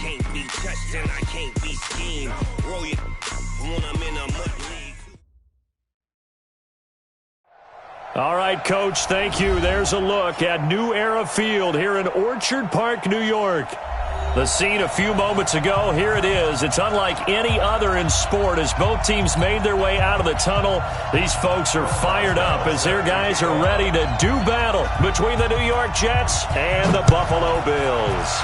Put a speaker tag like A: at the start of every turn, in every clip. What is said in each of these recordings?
A: can't be touched and I can't be schemed. Roll it when I'm in a mud league.
B: All right, Coach, thank you. There's a look at New Era Field here in Orchard Park, New York. The scene a few moments ago, here it is. It's unlike any other in sport as both teams made their way out of the tunnel. These folks are fired up as their guys are ready to do battle between the New York Jets and the Buffalo Bills.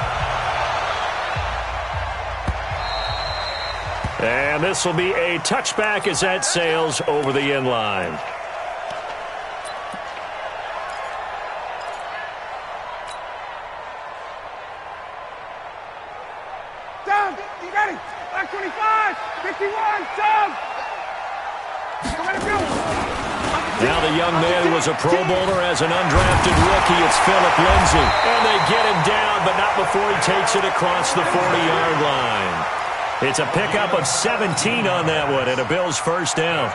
B: And this will be a touchback as that sails over the end line.
C: Down, you ready? Back 25, 51, down.
B: Now the young man who was a Pro Bowler as an undrafted rookie. It's Philip Lindsay. And they get him down, but not before he takes it across the 40-yard line. It's a pickup of 17 on that one, and a Bills first down.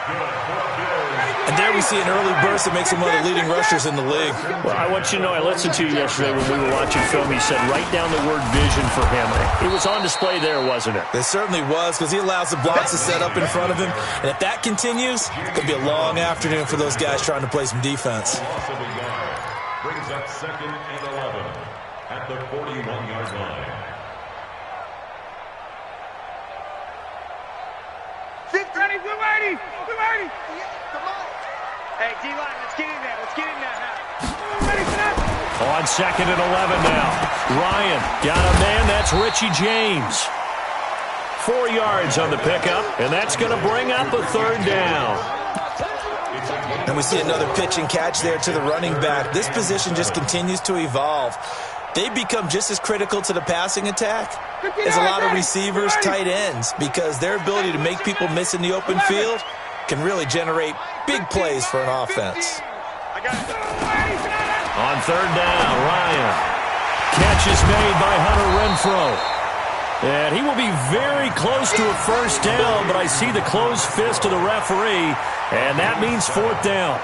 D: And there we see an early burst that makes him one of the leading rushers in the league.
B: Well, I want you to know, I listened to you yesterday when we were watching film. You said write down the word vision for him. It was on display there, wasn't it?
D: It certainly was, because he allows the blocks to set up in front of him. And if that continues, it could be a long afternoon for those guys trying to play some defense.
E: Brings up 2nd and 11 at the 41-yard line.
C: Ready, we're ready. Come on. Hey, D-line, let's get in there. Let's get in there now. Ready for that?
B: On 2nd and 11 now. Ryan got a man. That's Richie James. 4 yards on the pickup, and that's going to bring up a third down.
D: And we see another pitch and catch there to the running back. This position just continues to evolve. They become just as critical to the passing attack as a lot of receivers, tight ends, because their ability to make people miss in the open field can really generate big plays for an offense.
B: On 3rd down, Ryan. Catch is made by Hunter Renfrow. And he will be very close to a first down, but I see the closed fist of the referee, and that means 4th down.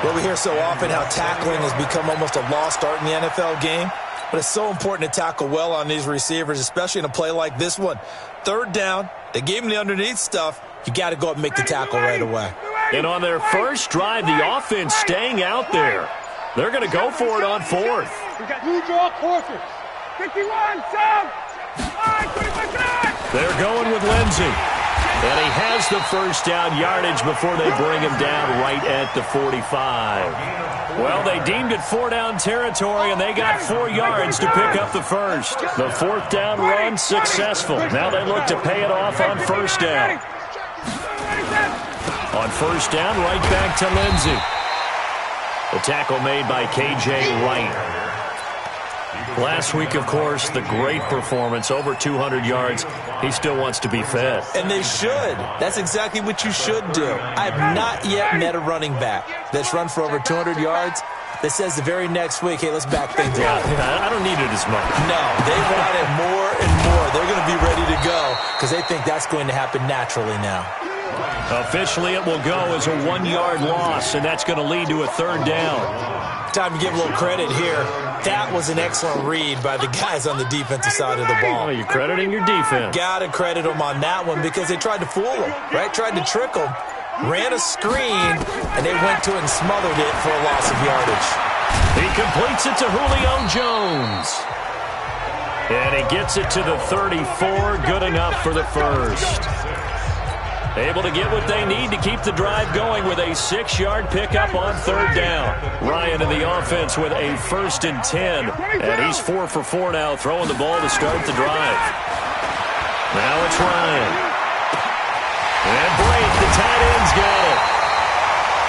D: Well, we hear so often how tackling has become almost a lost art in the NFL game, but it's so important to tackle well on these receivers, especially in a play like this one. 3rd down, they gave him the underneath stuff. You got to go up and make the tackle right away.
B: And on their first drive, the offense staying out there. They're going to go for it on 4th.
C: We got new draw courses. 51, sub.
B: They're going with Lindsay. And he has the first down yardage before they bring him down right at the 45. Well, they deemed it 4-down territory, and they got 4 yards to pick up the first. The 4th down run successful. Now they look to pay it off on 1st down. On 1st down, right back to Lindsay. The tackle made by K.J. Wright. Last week, of course, the great performance, over 200 yards. He still wants to be fed.
D: And they should. That's exactly what you should do. I have not yet met a running back that's run for over 200 yards that says the very next week, hey, let's back things up.
B: I don't need it as much.
D: No, they want it more and more. They're going to be ready to go because they think that's going to happen naturally now.
B: Officially, it will go as a 1-yard loss, and that's going to lead to a 3rd down.
D: Time to give a little credit here. That was an excellent read by the guys on the defensive side of the ball.
B: Oh, you're crediting your defense.
D: Got to credit them on that one because they tried to fool them, right? Tried to trick them. Ran a screen, and they went to it and smothered it for a loss of yardage.
B: He completes it to Julio Jones. And he gets it to the 34. Good enough for the first. Able to get what they need to keep the drive going with a 6-yard pickup on 3rd down. Ryan in the offense with a 1st and 10. And he's 4 for 4 now, throwing the ball to start the drive. Now it's Ryan. And Blake, the tight end's got it.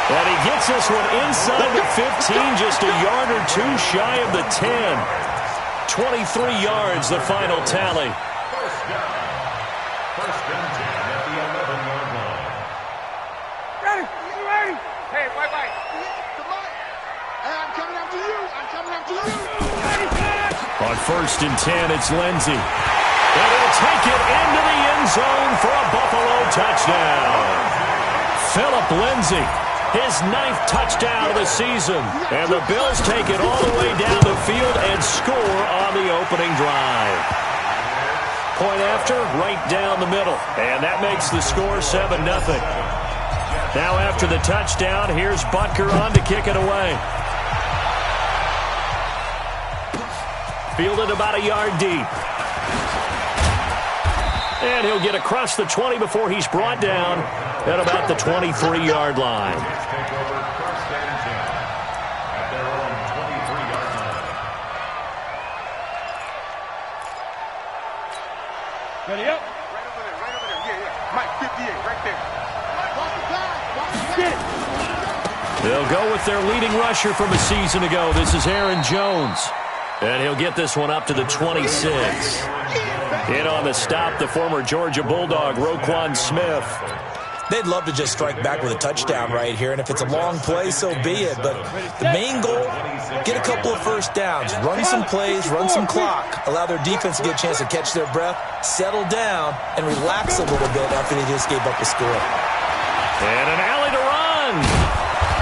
B: And he gets this one inside the 15, just a yard or 2 shy of the 10. 23 yards, the final tally.
E: First and 10 at the 11-yard line.
C: Ready, you ready? Hey, wait. Come on. Hey, I'm coming after you.
B: On 1st and 10, it's Lindsay. And he'll take it into the end zone for a Buffalo touchdown. Philip Lindsay, his 9th touchdown of the season. And the Bills take it all the way down the field and score on the opening drive. Point after, right down the middle. And that makes the score 7-0. Now after the touchdown, here's Butker on to kick it away. Fielded about a yard deep. And he'll get across the 20 before he's brought down at about the 23-yard line.
C: Ready up. Right over there, right over there. Yeah. Mike, 58, right there.
B: They'll go with their leading rusher from a season ago. This is Aaron Jones. And he'll get this one up to the 26. In on the stop, the former Georgia Bulldog, Roquan Smith.
D: They'd love to just strike back with a touchdown right here, and if it's a long play, so be it. But the main goal, get a couple of first downs, run some plays, run some clock, allow their defense to get a chance to catch their breath, settle down, and relax a little bit after they just gave up a score.
B: And an alley to run.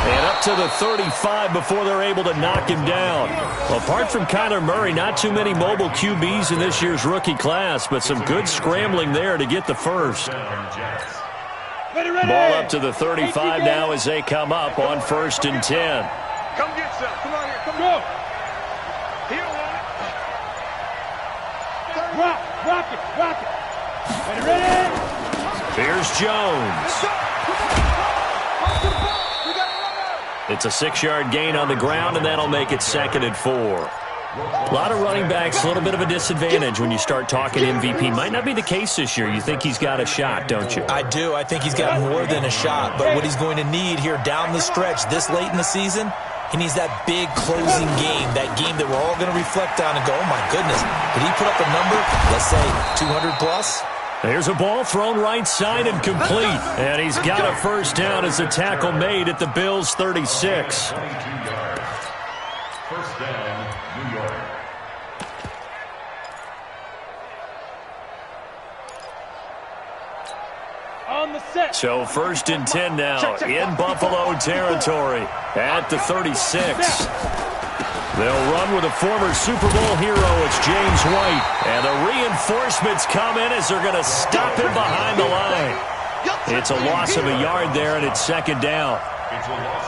B: And up to the 35 before they're able to knock him down. Well, apart from Kyler Murray, not too many mobile QBs in this year's rookie class, but some good scrambling there to get the first. Ball up to the 35 now as they come up on 1st and 10.
C: Come get some. Come on here. Come go. He don't want it. Rock it. Rock it. Ready?
B: Here's Jones. It's a 6-yard gain on the ground, and that'll make it 2nd and 4. A lot of running backs, a little bit of a disadvantage when you start talking MVP. Might not be the case this year. You think he's got a shot, don't you?
D: I do. I think he's got more than a shot. But what he's going to need here down the stretch this late in the season, he needs that big closing game, that game that we're all going to reflect on and go, oh, my goodness, did he put up a number, let's say 200-plus?
B: There's a ball thrown right side and complete. And he's got a first down as a tackle made at the Bills' 36.
E: 22 yards. First down, New York.
C: On the set.
B: So 1st and 10 now in Buffalo territory at the 36. They'll run with a former Super Bowl hero. It's James White. And the reinforcements come in as they're going to stop him behind the line. It's a loss of a yard there, and it's 2nd down.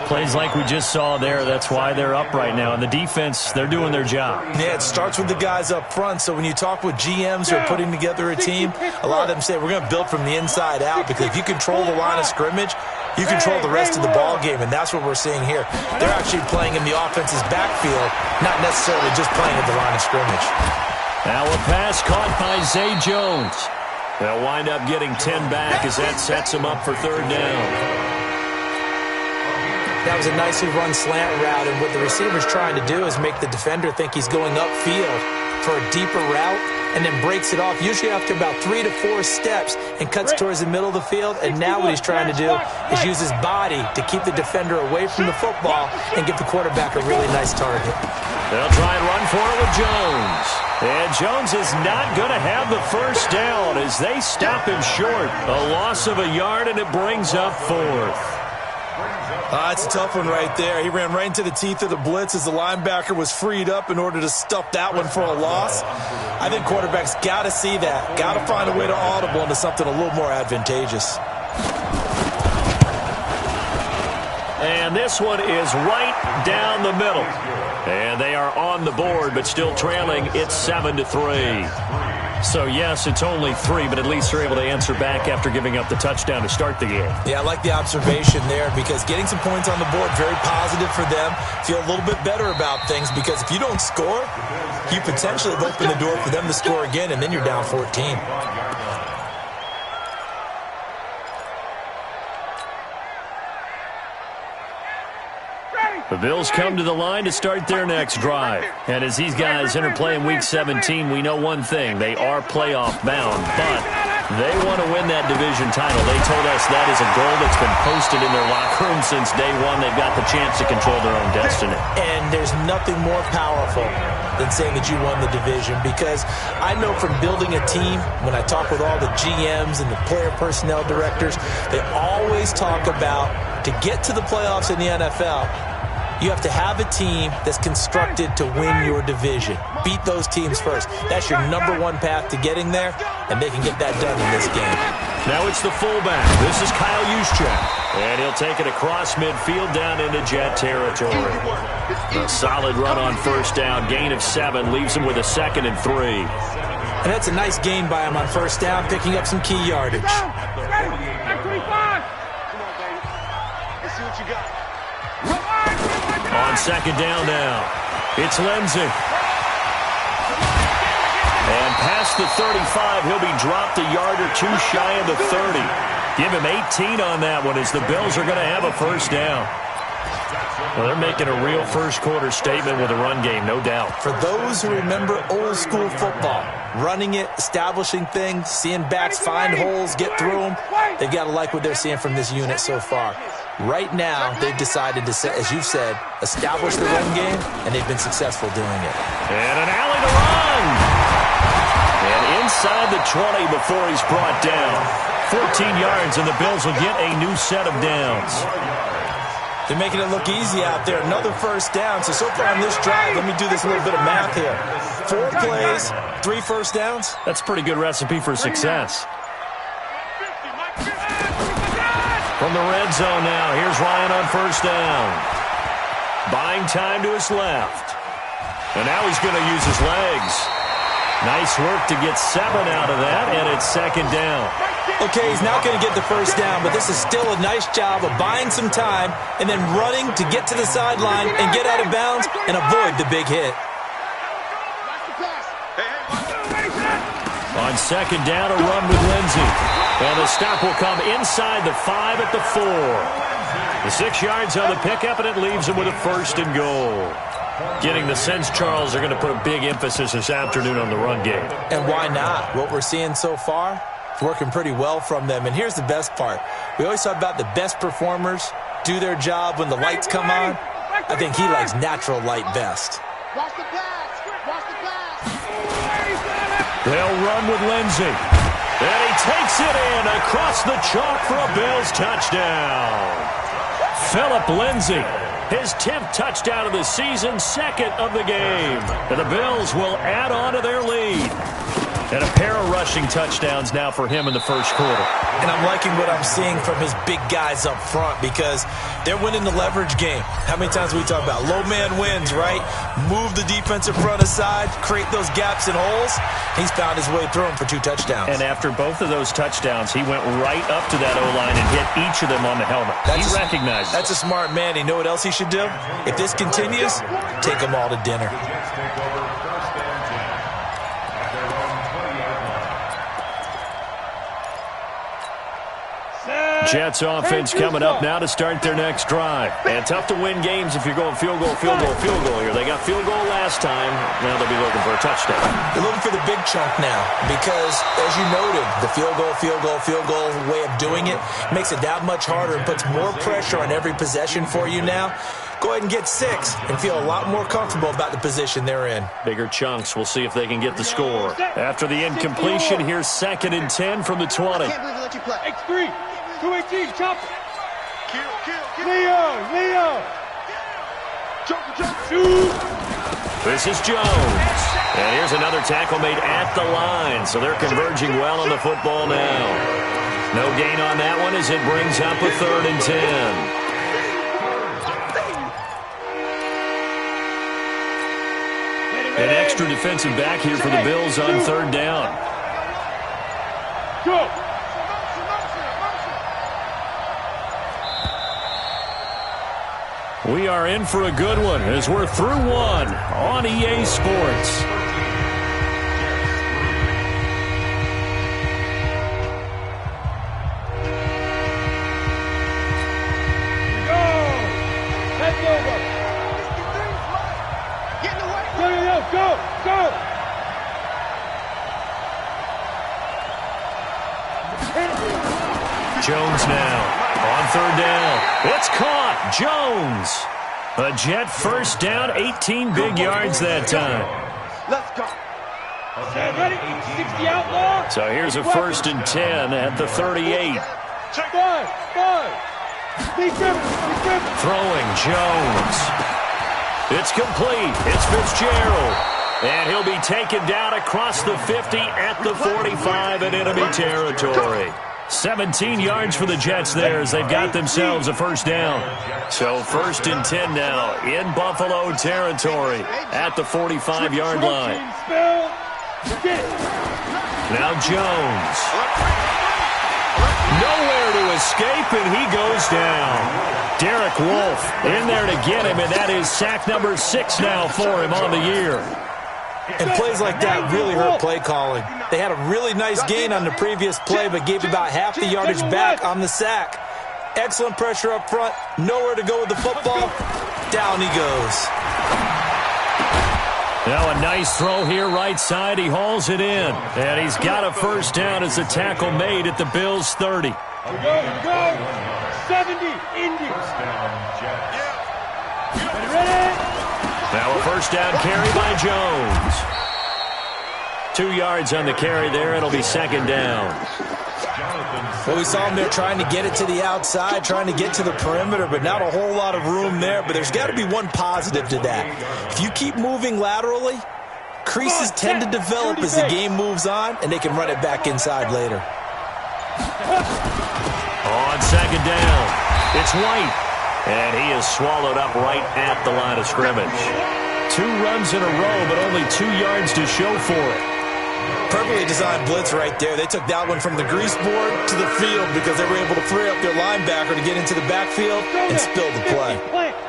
B: Plays like we just saw there. That's why they're up right now. And the defense, they're doing their job.
D: Yeah, it starts with the guys up front. So when you talk with GMs who are putting together a team, a lot of them say we're going to build from the inside out, because if you control the line of scrimmage, you control the rest of the ball game, and that's what we're seeing here. They're actually playing in the offense's backfield, not necessarily just playing at the line of scrimmage.
B: Now a pass caught by Zay Jones. They'll wind up getting 10 back as that sets them up for 3rd down.
D: That was a nicely run slant route, and what the receiver's trying to do is make the defender think he's going upfield for a deeper route, and then breaks it off, usually after about 3 to 4 steps, and cuts towards the middle of the field. And now what he's trying to do is use his body to keep the defender away from the football and give the quarterback a really nice target.
B: They'll try and run for it with Jones. And Jones is not going to have the first down as they stop him short. A loss of a yard, and it brings up 4th.
D: It's a tough one right there. He ran right into the teeth of the blitz as the linebacker was freed up in order to stuff that one for a loss. I think quarterbacks got to see that. Got to find a way to audible into something a little more advantageous.
B: And this one is right down the middle. And they are on the board, but still trailing. It's 7-3. So, yes, it's only 3, but at least they're able to answer back after giving up the touchdown to start the game.
D: Yeah, I like the observation there, because getting some points on the board, very positive for them. Feel a little bit better about things, because if you don't score, you potentially have opened the door for them to score again, and then you're down 14.
B: The Bills come to the line to start their next drive. And as these guys interplay in Week 17, we know one thing. They are playoff bound, but they want to win that division title. They told us that is a goal that's been posted in their locker room since day one. They've got the chance to control their own destiny.
D: And there's nothing more powerful than saying that you won the division, because I know from building a team, when I talk with all the GMs and the player personnel directors, they always talk about, to get to the playoffs in the NFL, You have to have a team that's constructed to win your division. Beat those teams first. That's your number one path to getting there, and they can get that done in this game.
B: Now it's the fullback. This is Kyle Juszczyk. And he'll take it across midfield down into Jet territory. A solid run on first down. Gain of 7 leaves him with a 2nd and 3.
D: And that's a nice gain by him on first down, picking up some key yardage.
B: On second down now, it's Lindsey. And past the 35, he'll be dropped a yard or two shy of the 30. Give him 18 on that one as the Bills are going to have a first down. Well, they're making a real first-quarter statement with a run game, no doubt.
D: For those who remember old-school football, running it, establishing things, seeing backs find holes, get through them, they've got to like what they're seeing from this unit so far. Right now, they've decided to, as you've said, establish the run game, and they've been successful doing it.
B: And an alley to run. And inside the 20 before he's brought down. 14 yards, and the Bills will get a new set of downs.
D: They're making it look easy out there. Another first down. So far on this drive, let me do this little bit of math here. 4 plays, 3 first downs.
B: That's a pretty good recipe for success. From the red zone now, here's Ryan on first down. Buying time to his left. And now he's going to use his legs. Nice work to get 7 out of that, and it's second down.
D: Okay, he's not going to get the first down, but this is still a nice job of buying some time and then running to get to the sideline and get out of bounds and avoid the big hit.
B: On second down, a run with Lindsey. And the stop will come inside the 5 at the 4. The 6 yards on the pickup, and it leaves him with a first and goal. Getting the sense, Charles, they're going to put a big emphasis this afternoon on the run game.
D: And why not? What we're seeing so far, it's working pretty well from them. And here's the best part. We always talk about the best performers do their job when the lights come on. I think he likes natural light best.
C: Watch the pass. Watch the pass.
B: They'll run with Lindsey. And he takes it in across the chalk for a Bills touchdown. Phillip Lindsey, his 10th touchdown of the season, 2nd of the game. And the Bills will add on to their lead. And a pair of rushing touchdowns now for him in the first quarter.
D: And I'm liking what I'm seeing from his big guys up front because they're winning the leverage game. How many times we talk about low man wins, right? Move the defensive front aside, create those gaps and holes. He's found his way through them for 2 touchdowns.
B: And after both of those touchdowns, he went right up to that O-line and hit each of them on the helmet. He recognized it.
D: That's a smart man. You know what else he should do? If this continues, take them all to dinner.
B: Jets offense coming up now to start their next drive. And tough to win games if you're going field goal, field goal, field goal here. They got field goal last time. Now they'll be looking for a touchdown.
D: They're looking for the big chunk now because, as you noted, the field goal way of doing it makes it that much harder and puts more pressure on every possession for you now. Go ahead and get 6 and feel a lot more comfortable about the position they're in.
B: Bigger chunks. We'll see if they can get the score. After the incompletion, here's 2nd and 10 from the 20.
C: X3. 218, chop. Leo. Shoot.
B: This is Jones. And here's another tackle made at the line. So they're converging well on the football now. No gain on that one as it brings up a 3rd and 10. An extra defensive back here for the Bills on 3rd down.
C: Go.
B: We are in for a good one as we're through 1 on EA Sports.
C: Go. Head over. Get in the way. Go.
B: Jones now. On 3rd down, it's caught. Jones. A Jet first down, 18 big yards that time.
C: Let's go. Ready? 60 outlaw.
B: So here's a 1st and 10 at the 38.
C: Five.
B: Throwing Jones. It's complete. It's Fitzgerald. And he'll be taken down across the 50 at the 45 in enemy territory. 17 yards for the Jets there as they've got themselves a first down. So 1st and 10 now in Buffalo territory at the 45-yard line. Now Jones. Nowhere to escape, and he goes down. Derek Wolfe in there to get him, and that is sack number 6 now for him on the year.
D: And plays like that really hurt play calling. They had a really nice gain on the previous play, but gave about half the yardage back on the sack. Excellent pressure up front. Nowhere to go with the football. Down he goes.
B: Now a nice throw here right side. He hauls it in. And he's got a first down as the tackle made at the Bills' 30.
C: Go. 70, Indy. Ready?
B: Now a first down carry by Jones. 2 yards on the carry there. It'll be 2nd down.
D: Well, we saw him there trying to get it to the outside, trying to get to the perimeter, but not a whole lot of room there. But there's got to be one positive to that. If you keep moving laterally, creases tend to develop as the game moves on, and they can run it back inside later.
B: On 2nd down, it's White. And he is swallowed up right at the line of scrimmage. 2 runs in a row, but only 2 yards to show for it.
D: Perfectly designed blitz right there. They took that one from the grease board to the field because they were able to free up their linebacker to get into the backfield and spill the play.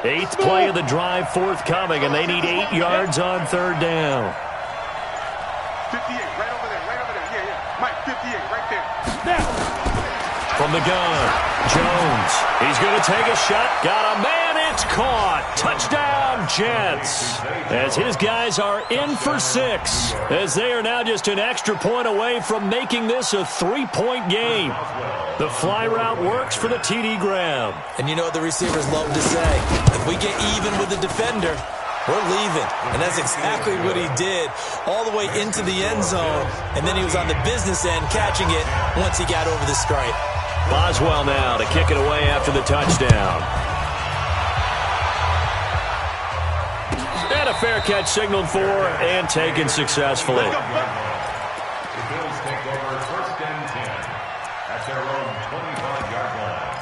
B: 8th play of the drive forthcoming, and they need 8 yards on 3rd down.
C: 58, right over there. Yeah. Mike, 58, right there.
B: From the gun, Jones. He's going to take a shot. Got a man. It's caught. Touchdown, Jets. As his guys are in for 6. As they are now just an extra point away from making this a 3-point game. The fly route works for the TD grab.
D: And you know what the receivers love to say? If we get even with the defender, we're leaving. And that's exactly what he did all the way into the end zone. And then he was on the business end catching it once he got over the stripe.
B: Boswell now to kick it away after the touchdown. And a fair catch signaled for and taken successfully.
E: The Bills take over 1st and 10 at their own 25-yard line.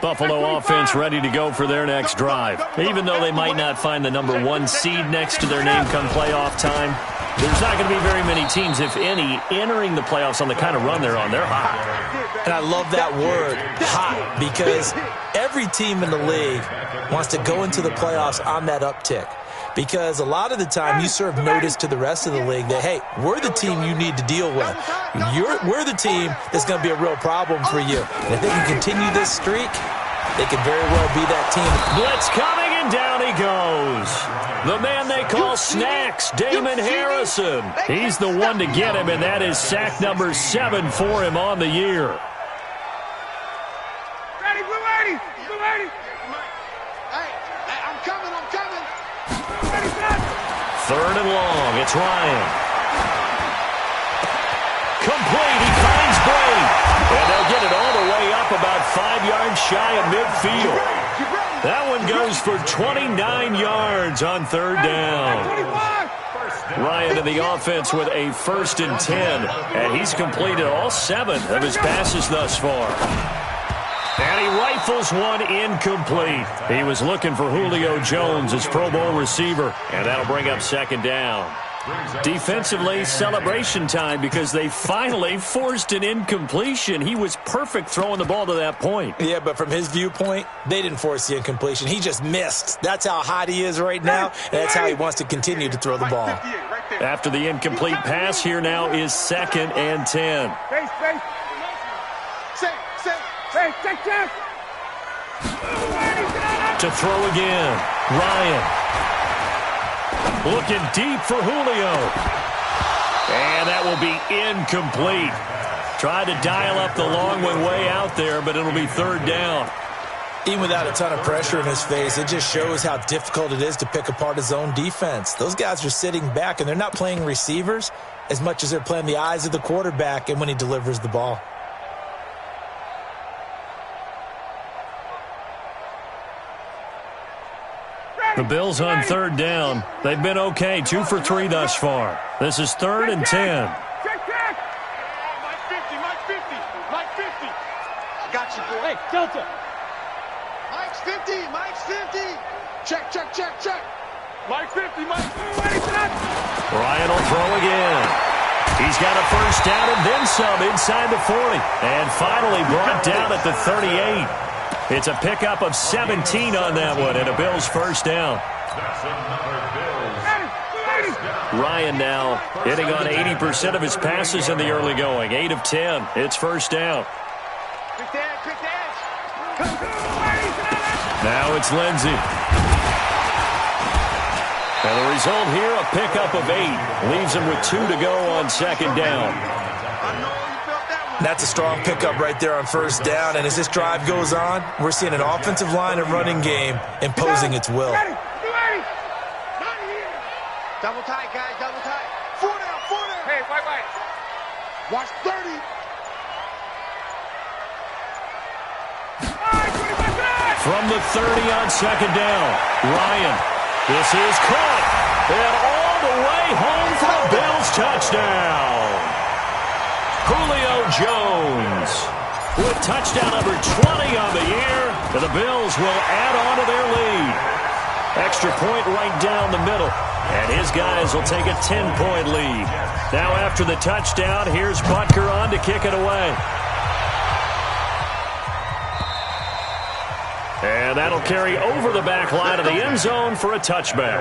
B: Buffalo offense ready to go for their next drive. Even though they might not find the number 1 seed next to their name come playoff time, there's not going to be very many teams, if any, entering the playoffs on the kind of run they're on. They're hot.
D: And I love that word, hot, because every team in the league wants to go into the playoffs on that uptick. Because a lot of the time you serve notice to the rest of the league that, hey, we're the team you need to deal with. We're the team that's going to be a real problem for you. And if they can continue this streak, they could very well be that team.
B: Blitz coming, and down he goes. The man they call Snacks, Damon Harrison. He's the one to get him, and that is sack number 7 for him on the year.
C: Ready, blue 80. Hey, I'm coming.
B: 3rd and long. It's Ryan. Complete. He finds Bray. And they'll get it all the way up about 5 yards shy of midfield. That one goes for 29 yards on 3rd down. Ryan in the offense with a 1st and 10. And he's completed all 7 of his passes thus far. And he rifles one incomplete. He was looking for Julio Jones, his Pro Bowl receiver. And that'll bring up 2nd down. Defensively, celebration time because they finally forced an incompletion. He was perfect throwing the ball to that point.
D: Yeah, but from his viewpoint, they didn't force the incompletion. He just missed. That's how hot he is right now, and that's how he wants to continue to throw the ball.
B: After the incomplete pass, here now is 2nd and 10. To throw again, Ryan. Looking deep for Julio. And that will be incomplete. Tried to dial up the long one way out there, but it'll be 3rd down.
D: Even without a ton of pressure in his face, it just shows how difficult it is to pick apart his own defense. Those guys are sitting back, and they're not playing receivers as much as they're playing the eyes of the quarterback and when he delivers the ball.
B: The Bills on third down. They've been okay, 2 for 3 thus far. This is 3rd and 10.
C: Check, check. Mike 50, Mike 50, Mike 50. Got you, boy. Hey, Delta. Mike's 50, Mike's 50. Check, check, check, check. Mike 50, Mike. Ready for that?
B: Ryan will throw again. He's got a first down and then some inside the 40. And finally brought down at the 38. It's a pickup of 17 on that one and a Bills first down. Ryan now hitting on 80% of his passes in the early going. 8 of 10. It's first down.
C: Quick dash, quick dash.
B: Now it's Lindsey. And the result here, a pickup of 8. Leaves him with 2 to go on second down.
D: That's a strong pickup right there on first down, and as this drive goes on, we're seeing an offensive line and running game imposing its will.
C: Ready, ready. Not here. Double tight, guys, double tight. 4 down, 4 down. Hey, white. Watch 30.
B: From the 30 on second down, Ryan. This is caught, and all the way home for a Bills touchdown. Julio Jones with touchdown number 20 on the year, and the Bills will add on to their lead. Extra point right down the middle, and his guys will take a 10-point lead. Now after the touchdown, here's Butker on to kick it away. And that'll carry over the back line of the end zone for a touchback.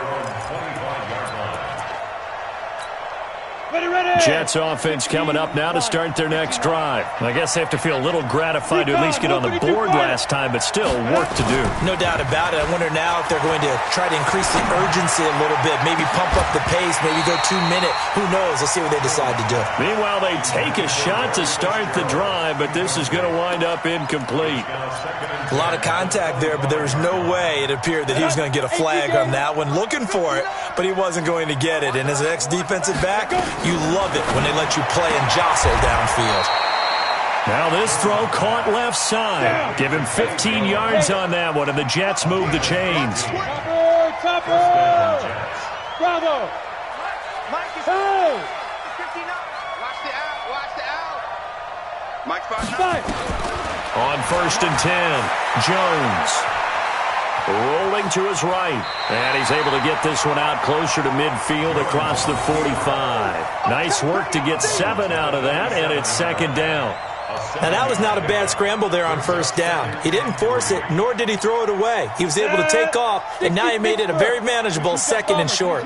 B: Jets offense coming up now to start their next drive. I guess they have to feel a little gratified to at least get on the board last time, but still work to do.
D: No doubt about it. I wonder now if they're going to try to increase the urgency a little bit, maybe pump up the pace, maybe go 2-minute. Who knows? Let's see what they decide to do.
B: Meanwhile, they take a shot to start the drive, but this is going to wind up incomplete.
D: A lot of contact there, but there was no way it appeared that he was going to get a flag on that one. Looking for it, but he wasn't going to get it. And as an ex-defensive back, you love it when they let you play and jostle downfield.
B: Now this throw caught left side. Give him 15 yards on that one, and the Jets move the chains.
C: Bravo. Mike is 59. Watch the out. Watch the out. Mike's 5.
B: On first and 10, Jones rolling to his right. And he's able to get this one out closer to midfield across the 45. Nice work to get 7 out of that, and it's second down.
D: Now, that was not a bad scramble there on first down. He didn't force it, nor did he throw it away. He was able to take off, and now he made it a very manageable second and short.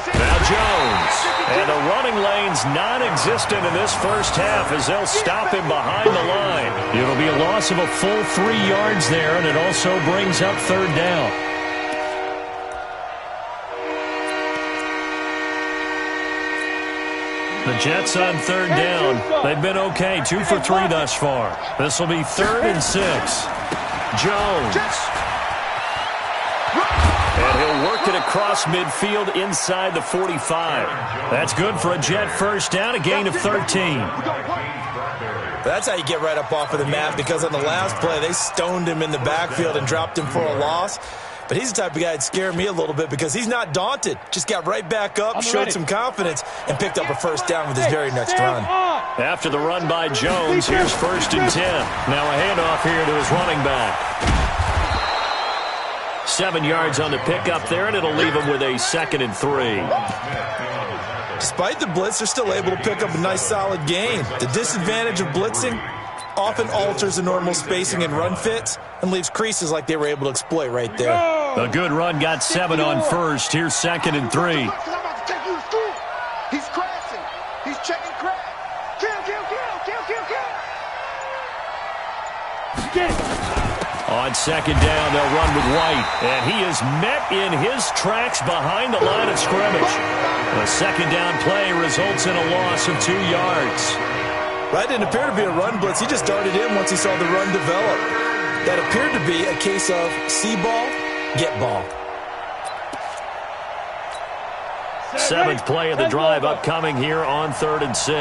B: Now Jones, and the running lane's non-existent in this first half as they'll stop him behind the line. It'll be a loss of a full 3 yards there, and it also brings up third down. The Jets on third down. They've been okay, 2 for 3 thus far. This will be 3rd and 6. Jones. And he'll work it across midfield inside the 45. That's good for a Jet first down, a gain of 13.
D: That's how you get right up off of the mat, because on the last play, they stoned him in the backfield and dropped him for a loss. But he's the type of guy that scared me a little bit because he's not daunted. Just got right back up, showed some confidence, and picked up a first down with his very next run.
B: After the run by Jones, here's first and 10. Now a handoff here to his running back. 7 yards on the pickup there, and it'll leave him with a 2nd and 3.
D: Despite the blitz, they're still able to pick up a nice, solid gain. The disadvantage of blitzing often alters the normal spacing and run fits and leaves creases like they were able to exploit right there.
B: A good run, got 7 on first. Here's 2nd and 3.
C: He's crashing. He's checking crash. Kill.
B: On second down, they'll run with White. And he is met in his tracks behind the line of scrimmage. The second down play results in a loss of 2 yards.
D: Right, didn't appear to be a run blitz. He just darted in once he saw the run develop. That appeared to be a case of see ball, get ball.
B: 7th play of the drive upcoming here on 3rd and 6.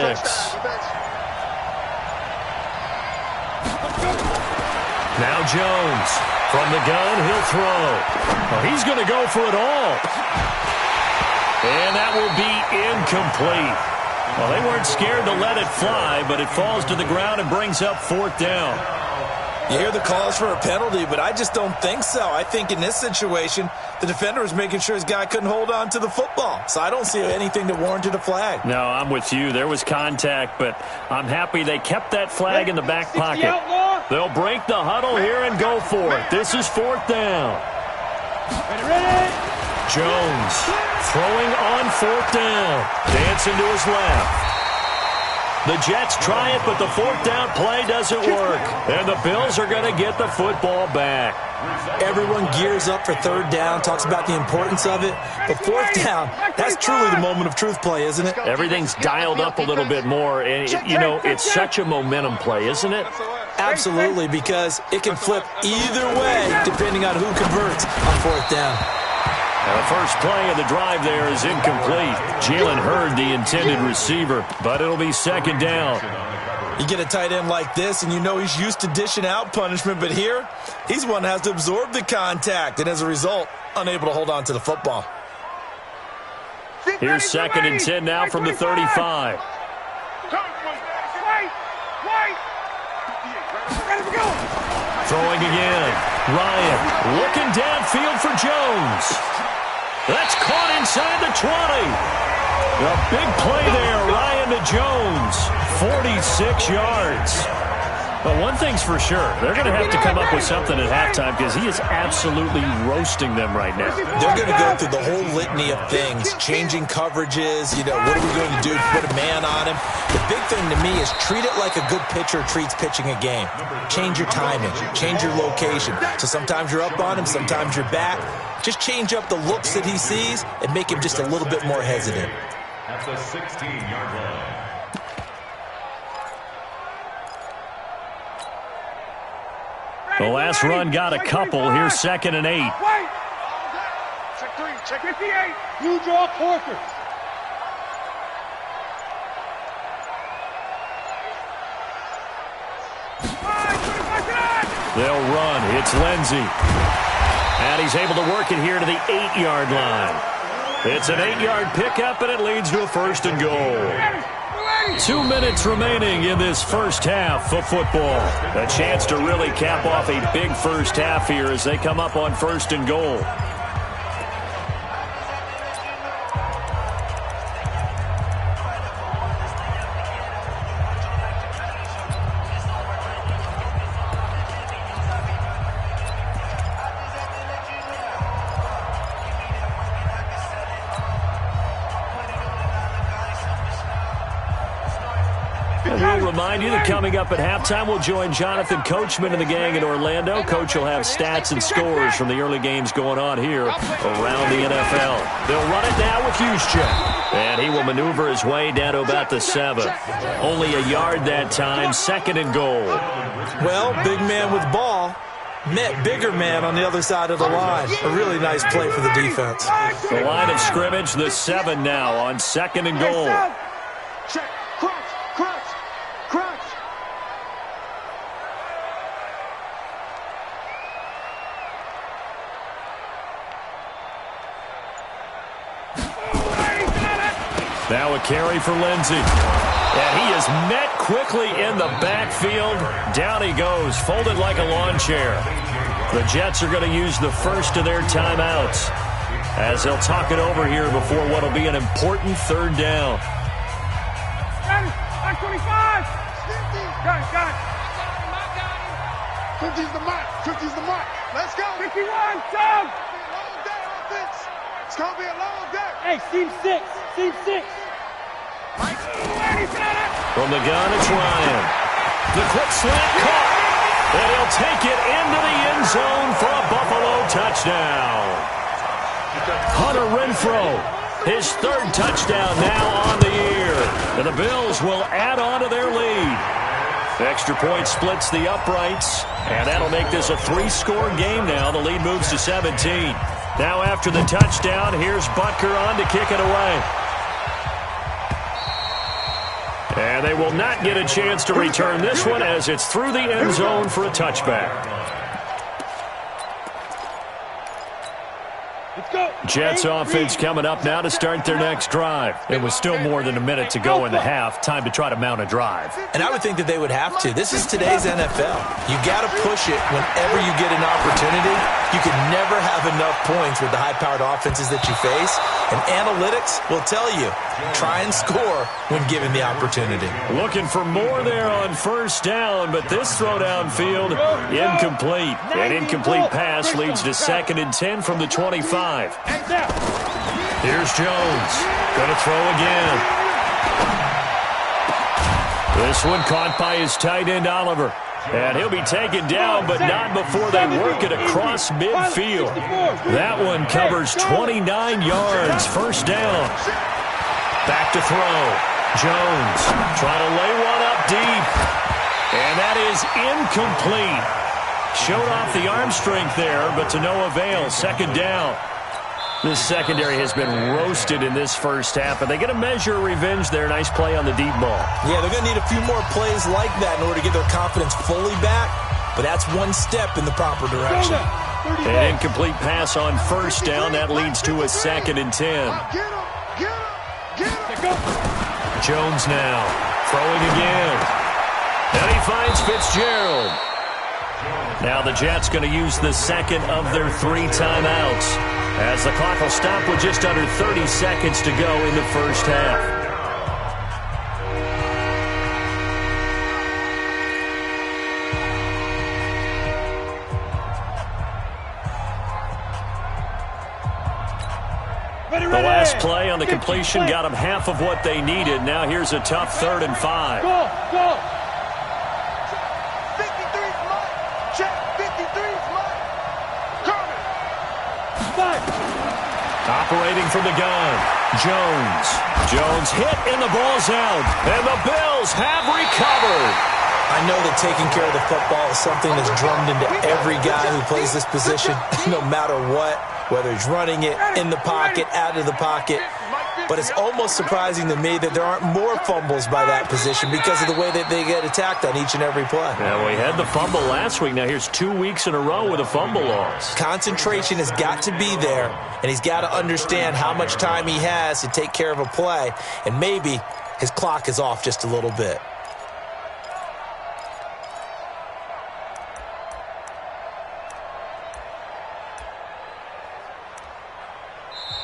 B: Now Jones. From the gun, he'll throw. Well, he's going to go for it all. And that will be incomplete. Well, they weren't scared to let it fly, but it falls to the ground and brings up 4th down.
D: You hear the calls for a penalty, but I just don't think so. I think in this situation, the defender was making sure his guy couldn't hold on to the football. So I don't see anything that warranted a flag.
B: No, I'm with you. There was contact, but I'm happy they kept that flag in the back pocket. They'll break the huddle here and go for it. This is 4th down. Jones throwing on 4th down. Dancing to his left. The Jets try it, but the 4th down play doesn't work. And the Bills are going to get the football back.
D: Everyone gears up for 3rd down, talks about the importance of it. But 4th down, that's truly the moment of truth play, isn't it?
B: Everything's dialed up a little bit more. And, you know, it's such a momentum play, isn't it?
D: Absolutely, because it can flip either way depending on who converts on 4th down.
B: The first play of the drive there is incomplete. Jalen Hurd, the intended receiver, but it'll be 2nd down.
D: You get a tight end like this, and you know he's used to dishing out punishment, but here, he's one that has to absorb the contact, and as a result, unable to hold on to the football.
B: Here's 2nd and 10 now from the 35. Throwing again. Ryan looking downfield for Jones. That's caught inside the 20. A big play there, Ryan to Jones. 46 yards. Well, one thing's for sure. They're going to have to come up with something at halftime because he is absolutely roasting them right now.
D: They're going to go through the whole litany of things, changing coverages, you know, what are we going to do to put a man on him? The big thing to me is treat it like a good pitcher treats pitching a game. Change your timing, change your location. So sometimes you're up on him, sometimes you're back. Just change up the looks that he sees and make him just a little bit more hesitant.
E: That's a 16-yard line.
B: The last run got a couple. Here's 2nd and 8.
C: Check 3, check 58. You draw Corker.
B: They'll run. It's Lindsey. And he's able to work it here to the 8-yard line. It's an 8-yard pickup, and it leads to a 1st and goal. 2 minutes remaining in this first half of football. A chance to really cap off a big first half here as they come up on 1st and goal. We'll remind you that coming up at halftime, we'll join Jonathan Coachman and the gang in Orlando. Coach will have stats and scores from the early games going on here around the NFL. They'll run it now with Juszczyk. And he will maneuver his way down to about the 7. Only a yard that time, 2nd and goal.
D: Well, big man with ball met bigger man on the other side of the line. A really nice play for the defense.
B: The line of scrimmage, the 7 now on 2nd and goal.
C: Check, crunch, crunch, crunch.
B: Now a carry for Lindsey. And he is met quickly in the backfield. Down he goes, folded like a lawn chair. The Jets are going to use the first of their timeouts as they'll talk it over here before what will be an important 3rd down.
C: 25. Got it. 50's the mark. 50's the mark. Let's go. 51, Tom. It's going to be a long day.
F: Hey, seam 6. Seam 6.
B: From the gun, it's Ryan. The quick slant caught. And he'll take it into the end zone for a Buffalo touchdown. Hunter Renfrow, his third touchdown now on the year. And the Bills will add on to their lead. Extra point splits the uprights, and that'll make this a 3-score game now. The lead moves to 17. Now after the touchdown, here's Butker on to kick it away. And they will not get a chance to return this one as it's through the end zone for a touchback. Jets offense coming up now to start their next drive. It was still more than a minute to go in the half. Time to try to mount a drive.
D: And I would think that they would have to. This is today's NFL. You got to push it whenever you get an opportunity. You can never have enough points with the high-powered offenses that you face. And analytics will tell you, try and score when given the opportunity.
B: Looking for more there on first down, but this throw downfield, incomplete. An incomplete pass leads to 2nd and 10 from the 25. Here's Jones. Going to throw again. This one caught by his tight end, Oliver. And he'll be taken down, but not before they work it across midfield. That one covers 29 yards. First down. Back to throw. Jones trying to lay one up deep. And that is incomplete. Showed off the arm strength there, but to no avail. Second down. This secondary has been roasted in this first half, and they get a measure of revenge there. Nice play on the deep ball.
D: Yeah, they're going to need a few more plays like that in order to get their confidence fully back, but that's one step in the proper direction.
B: An incomplete pass on first down. That leads to a 2nd and 10. Jones now throwing again. And he finds Fitzgerald. Now the Jets going to use the second of their 3 timeouts, as the clock will stop with just under 30 seconds to go in the first half. The last play on the completion got them half of what they needed. Now here's a tough 3rd and 5.
C: Go! 53's mine! Check! 53's mine! Coming!
B: Operating from the gun, Jones. Jones hit and the ball's out. And the Bills have recovered.
D: I know that taking care of the football is something that's drummed into every guy who plays this position, no matter what, whether he's running it, in the pocket, out of the pocket. But it's almost surprising to me that there aren't more fumbles by that position because of the way that they get attacked on each and every play.
B: Yeah, we had the fumble last week. Now here's 2 weeks in a row with a fumble loss.
D: Concentration has got to be there, and he's got to understand how much time he has to take care of a play, and maybe his clock is off just a little bit.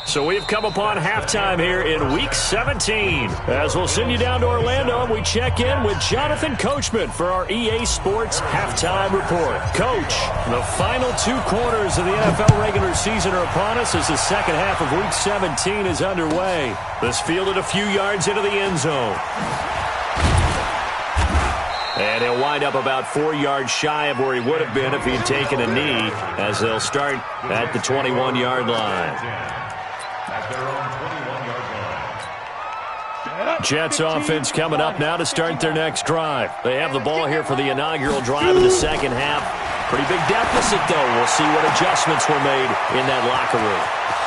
B: So we've come upon halftime here in Week 17. As we'll send you down to Orlando, and we check in with Jonathan Coachman for our EA Sports Halftime Report. Coach, the final 2 quarters of the NFL regular season are upon us as the second half of Week 17 is underway. This fielded a few yards into the end zone. And he'll wind up about 4 yards shy of where he would have been if he'd taken a knee, as they'll start at the 21-yard line.
E: At their own 21-yard line.
B: Jets offense coming up now to start their next drive. They have the ball here for the inaugural drive of the second half. Pretty big deficit, though. We'll see what adjustments were made in that locker room.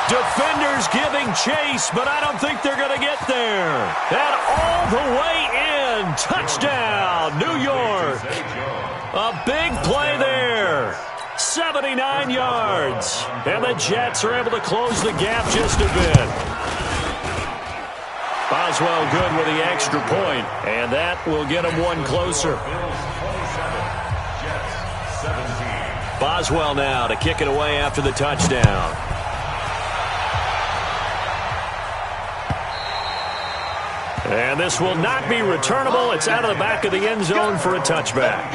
B: Defenders giving chase, but I don't think they're going to get there. And all the way in. Touchdown, New York. A big play there. 79 yards. And the Jets are able to close the gap just a bit. Boswell good with the extra point, and that will get them one closer. Boswell now to kick it away after the touchdown. And this will not be returnable. It's out of the back of the end zone for a touchback.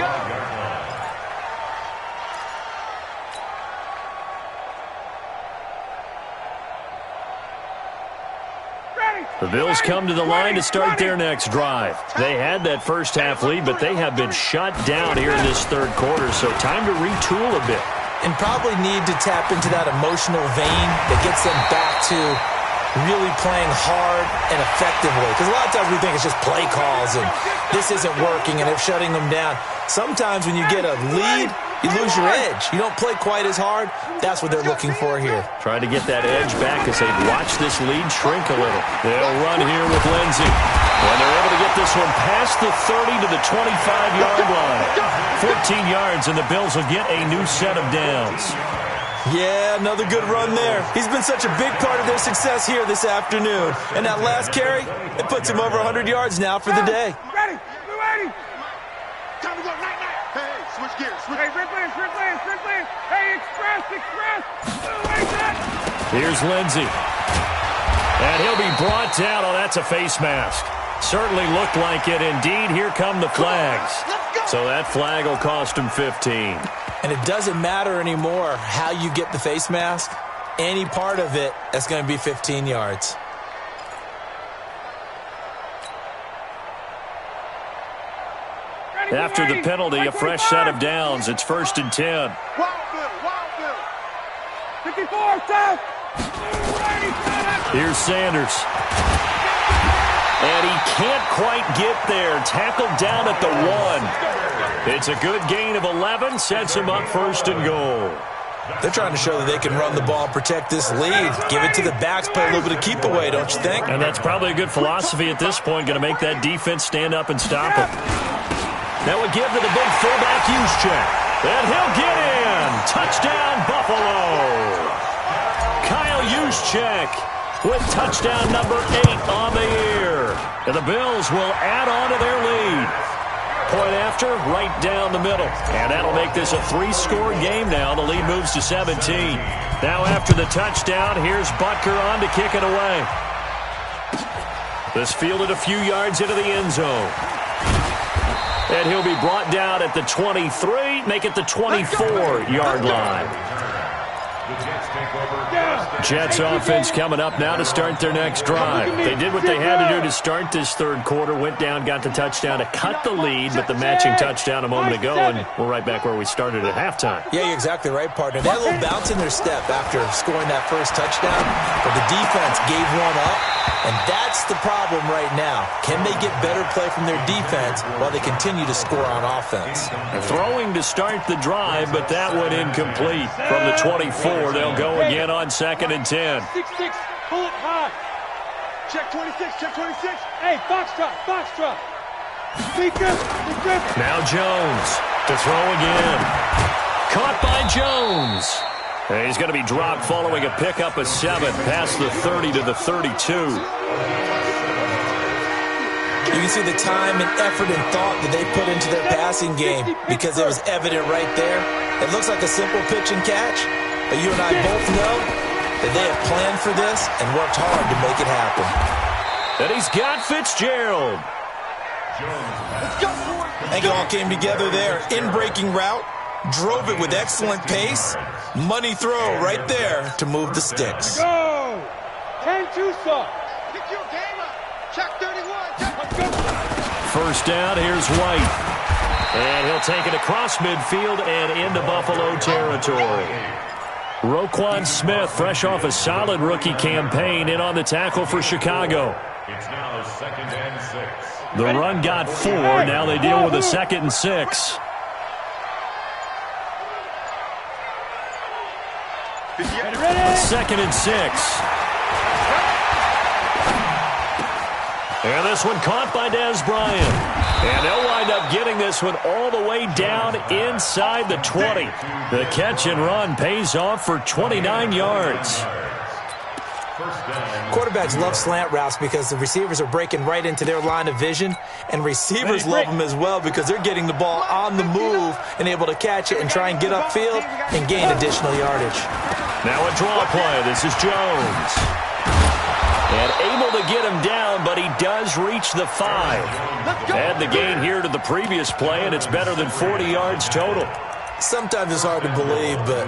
B: The Bills come to the line to start their next drive. They had that first half lead, but they have been shut down here in this third quarter, so time to retool a bit.
D: And probably need to tap into that emotional vein that gets them back to really playing hard and effectively. Because a lot of times we think it's just play calls and this isn't working and they're shutting them down. Sometimes when you get a lead, you lose your edge. You don't play quite as hard. That's what they're looking for here.
B: Trying to get that edge back as they watch this lead shrink a little. They'll run here with Lindsey. And they're able to get this one past the 30 to the 25-yard line. 14 yards, and the Bills will get a new set of downs.
D: Yeah, another good run there. He's been such a big part of their success here this afternoon. And that last carry, it puts him over 100 yards now for the day.
C: Ready. We're ready. Time to go. Night. Hey, switch gears. Hey, sprint plan. Hey, express.
B: Here's Lindsey. And he'll be brought down. Oh, that's a face mask. Certainly looked like it. Indeed, here come the flags. So that flag will cost him 15.
D: And it doesn't matter anymore how you get the face mask. Any part of it, that's going to be 15 yards.
B: After the penalty, a fresh set of downs. It's 1st and 10.
C: Wild Bill. 54, south.
B: Here's Sanders. And he can't quite get there. Tackled down at the 1. It's a good gain of 11. Sets him up 1st and goal.
D: They're trying to show that they can run the ball and protect this lead. Give it to the backs, play a little bit of keep away, don't you think?
B: And that's probably a good philosophy at this point. Going to make that defense stand up and stop him. That would give to the big fullback Juszczyk. And he'll get in. Touchdown, Buffalo. Kyle Juszczyk with touchdown number 8 on the year. And the Bills will add on to their lead. Point after, right down the middle. And that'll make this a 3-score game now. The lead moves to 17. Now after the touchdown, here's Butker on to kick it away. This fielded a few yards into the end zone. And he'll be brought down at the 23, make it the 24-yard line. Jets offense coming up now to start their next drive. They did what they had to do to start this third quarter, went down, got the touchdown to cut the lead, but the matching touchdown a moment ago, and we're right back where we started at halftime.
D: Yeah, you're exactly right, partner. They had a little bounce in their step after scoring that first touchdown, but the defense gave one up, and that's the problem right now. Can they get better play from their defense while they continue to score on offense?
B: Throwing to start the drive, but that one incomplete. From the 24, they'll go again on 2nd and 10.
F: 6-6, pull it high.
C: Check 26.
F: Hey, Foxtrot.
B: Now Jones to throw again. Caught by Jones. And he's going to be dropped following a pickup of 7 past the 30 to the 32.
D: You can see the time and effort and thought that they put into their passing game because it was evident right there. It looks like a simple pitch and catch, but you and I both know that they have planned for this and worked hard to make it happen.
B: And he's got Fitzgerald.
D: I think it all came together there. In-breaking route, drove it with excellent pace. Money throw right there to move the sticks.
F: Go! 10-2 stop.
C: Pick your game up. Check 31.
B: First down, here's White. And he'll take it across midfield and into Buffalo territory. Roquan Smith, fresh off a solid rookie campaign, in on the tackle for Chicago.
E: It's now 2nd and 6.
B: The run got 4. Now they deal with a 2nd and 6. Second and 6. And this one caught by Dez Bryant. And they'll wind up getting this one all the way down inside the 20. The catch and run pays off for 29 yards.
D: Quarterbacks love slant routes because the receivers are breaking right into their line of vision, and receivers love them as well because they're getting the ball on the move and able to catch it and try and get upfield and gain additional yardage.
B: Now a draw play. This is Jones. And able to get him down, but he does reach the 5. Add the gain here to the previous play, and it's better than 40 yards total.
D: Sometimes it's hard to believe, but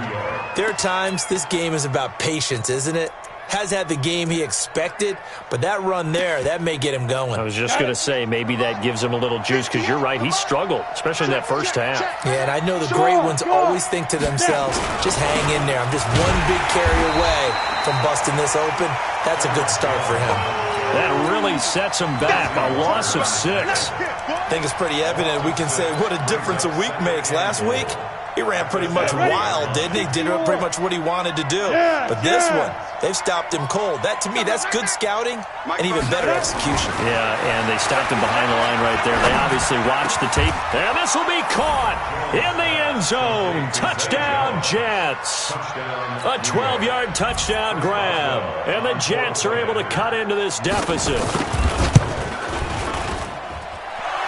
D: there are times this game is about patience, isn't it? has had the game he expected, but that run there, that may get him going.
B: I was just going to say, maybe that gives him a little juice, because you're right, he struggled, especially in that first half.
D: Yeah, and I know the great ones always think to themselves, just hang in there. I'm just one big carry away from busting this open. That's a good start for him.
B: That really sets him back, a loss of 6.
D: I think it's pretty evident. We can say what a difference a week makes. Last week, he ran pretty much wild, didn't he? Did pretty much what he wanted to do. But this one, they've stopped him cold. That, to me, that's good scouting and even better execution.
B: Yeah, and they stopped him behind the line right there. They obviously watched the tape. And this will be caught in the end zone. Touchdown, Jets. A 12-yard touchdown grab. And the Jets are able to cut into this deficit.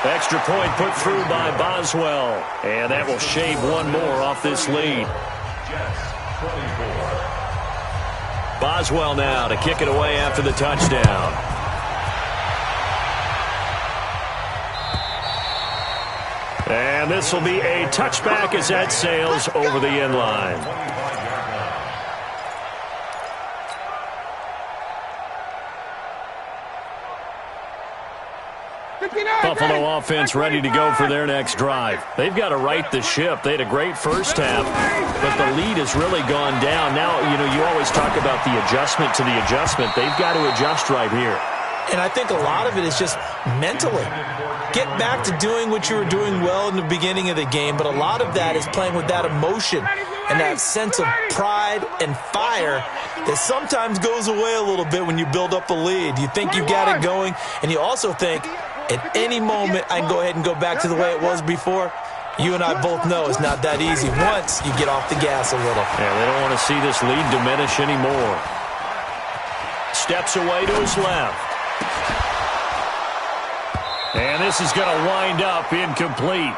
B: Extra point put through by Boswell. And that will shave one more off this lead. Boswell now to kick it away after the touchdown. And this will be a touchback as that sails over the end line. Buffalo offense ready to go for their next drive. They've got to right the ship. They had a great first half, but the lead has really gone down. Now, you always talk about the adjustment to the adjustment. They've got to adjust right here.
D: And I think a lot of it is just mentally. Get back to doing what you were doing well in the beginning of the game, but a lot of that is playing with that emotion and that sense of pride and fire that sometimes goes away a little bit when you build up a lead. You think you've got it going, and you also think, at any moment, I can go ahead and go back to the way it was before. You and I both know it's not that easy once you get off the gas a little.
B: Yeah, they don't want to see this lead diminish anymore. Steps away to his left. And this is going to wind up incomplete.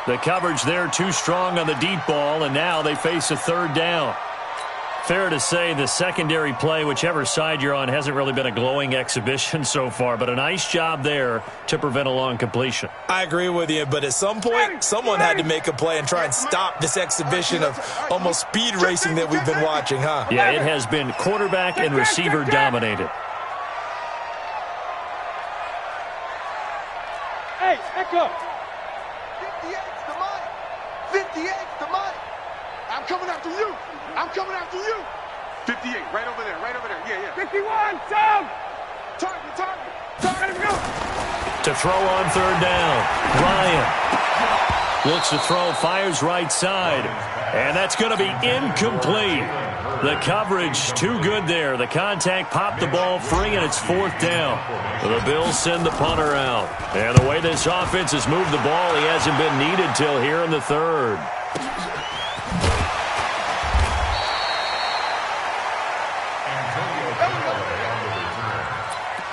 B: The coverage there too strong on the deep ball, and now they face a third down. Fair to say the secondary play, whichever side you're on, hasn't really been a glowing exhibition so far, but a nice job there to prevent a long completion.
D: I agree with you, but at some point, someone had to make a play and try and stop this exhibition of almost speed racing that we've been watching, huh?
B: Yeah, it has been quarterback and receiver dominated.
F: Hey, echo.
C: 58's the money. 58's the money. I'm coming after you. I'm coming after you. 58, right over there, right over there. Yeah, yeah. 51, down. Target. Let him go.
B: To throw on third down. Ryan looks to throw, fires right side. And that's going to be incomplete. The coverage too good there. The contact popped the ball free, and it's fourth down. The Bills send the punter out. And the way this offense has moved the ball, he hasn't been needed till here in the third.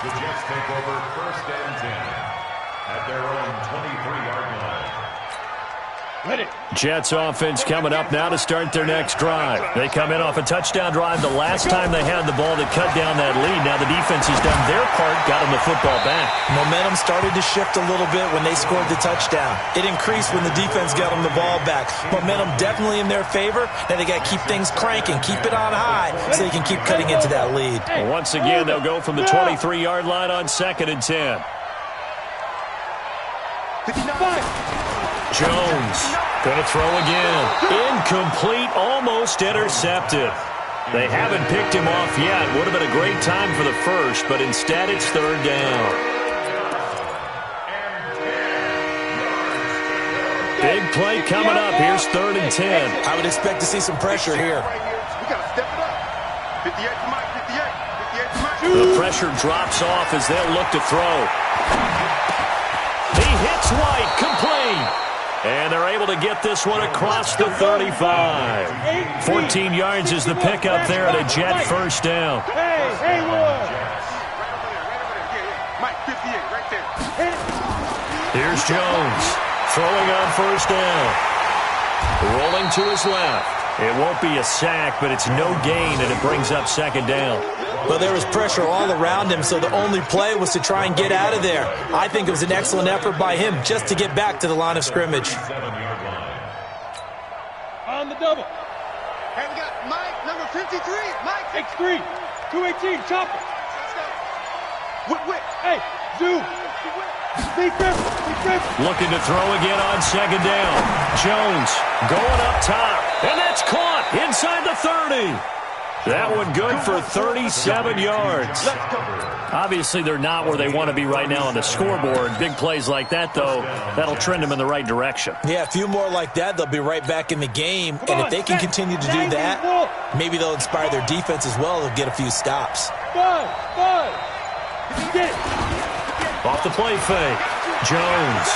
E: The Jets take over first and 10 at their own 23-yard line.
B: Jets offense coming up now to start their next drive. They come in off a touchdown drive the last time they had the ball that cut down that lead. Now the defense has done their part, got them the football back.
D: Momentum started to shift a little bit when they scored the touchdown. It increased when the defense got them the ball back. Momentum definitely in their favor. Now they got to keep things cranking, keep it on high so they can keep cutting into that lead.
B: Well, once again, they'll go from the 23-yard line on 2nd and 10.
C: 59.
B: Jones going to throw again. Incomplete, almost intercepted. They haven't picked him off yet. Would have been a great time for the first, but instead it's third down. Big play coming up. Here's 3rd and 10.
D: I would expect to see some pressure here.
C: We got to step it up. 58 to Mike, 58 to Mike.
B: The pressure drops off as they'll look to throw. He hits White, complete. And they're able to get this one across the 35. 14 yards is the pickup there at a Jet first down.
F: Hey, Haywood.
C: Mike, 58, right there.
B: Here's Jones throwing on first down. Rolling to his left. It won't be a sack, but it's no gain, and it brings up 2nd down.
D: Well, there was pressure all around him, so the only play was to try and get out of there. I think it was an excellent effort by him just to get back to the line of scrimmage.
F: On the double.
C: Hey, we got Mike, number 53. Mike.
F: Take 3. 218, chop it. Whip. Hey, zoom. Defense.
B: Looking to throw again on second down. Jones going up top. And that's caught inside the 30. That one good for 37 yards. Obviously, they're not where they want to be right now on the scoreboard. Big plays like that, though, that'll trend them in the right direction.
D: Yeah, a few more like that, they'll be right back in the game. And if they can continue to do that, maybe they'll inspire their defense as well. They'll get a few stops.
F: Get it.
B: Off the play fake. Jones.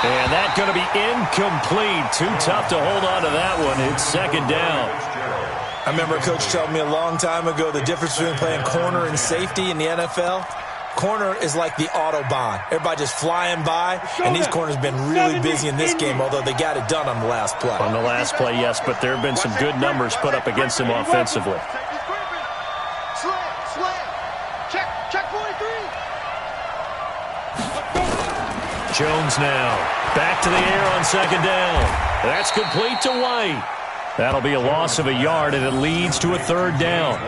B: And that's going to be incomplete. Too tough to hold on to that one. It's second down.
D: I remember a coach told me a long time ago the difference between playing corner and safety in the NFL. Corner is like the Autobahn. Everybody just flying by, and these corners have been really busy in this game, although they got it done on the last play.
B: On the last play, yes, but there have been some good numbers put up against them offensively.
C: Check 43.
B: Jones now. Back to the air on second down. That's complete to White. That'll be a loss of a yard, and it leads to a third down.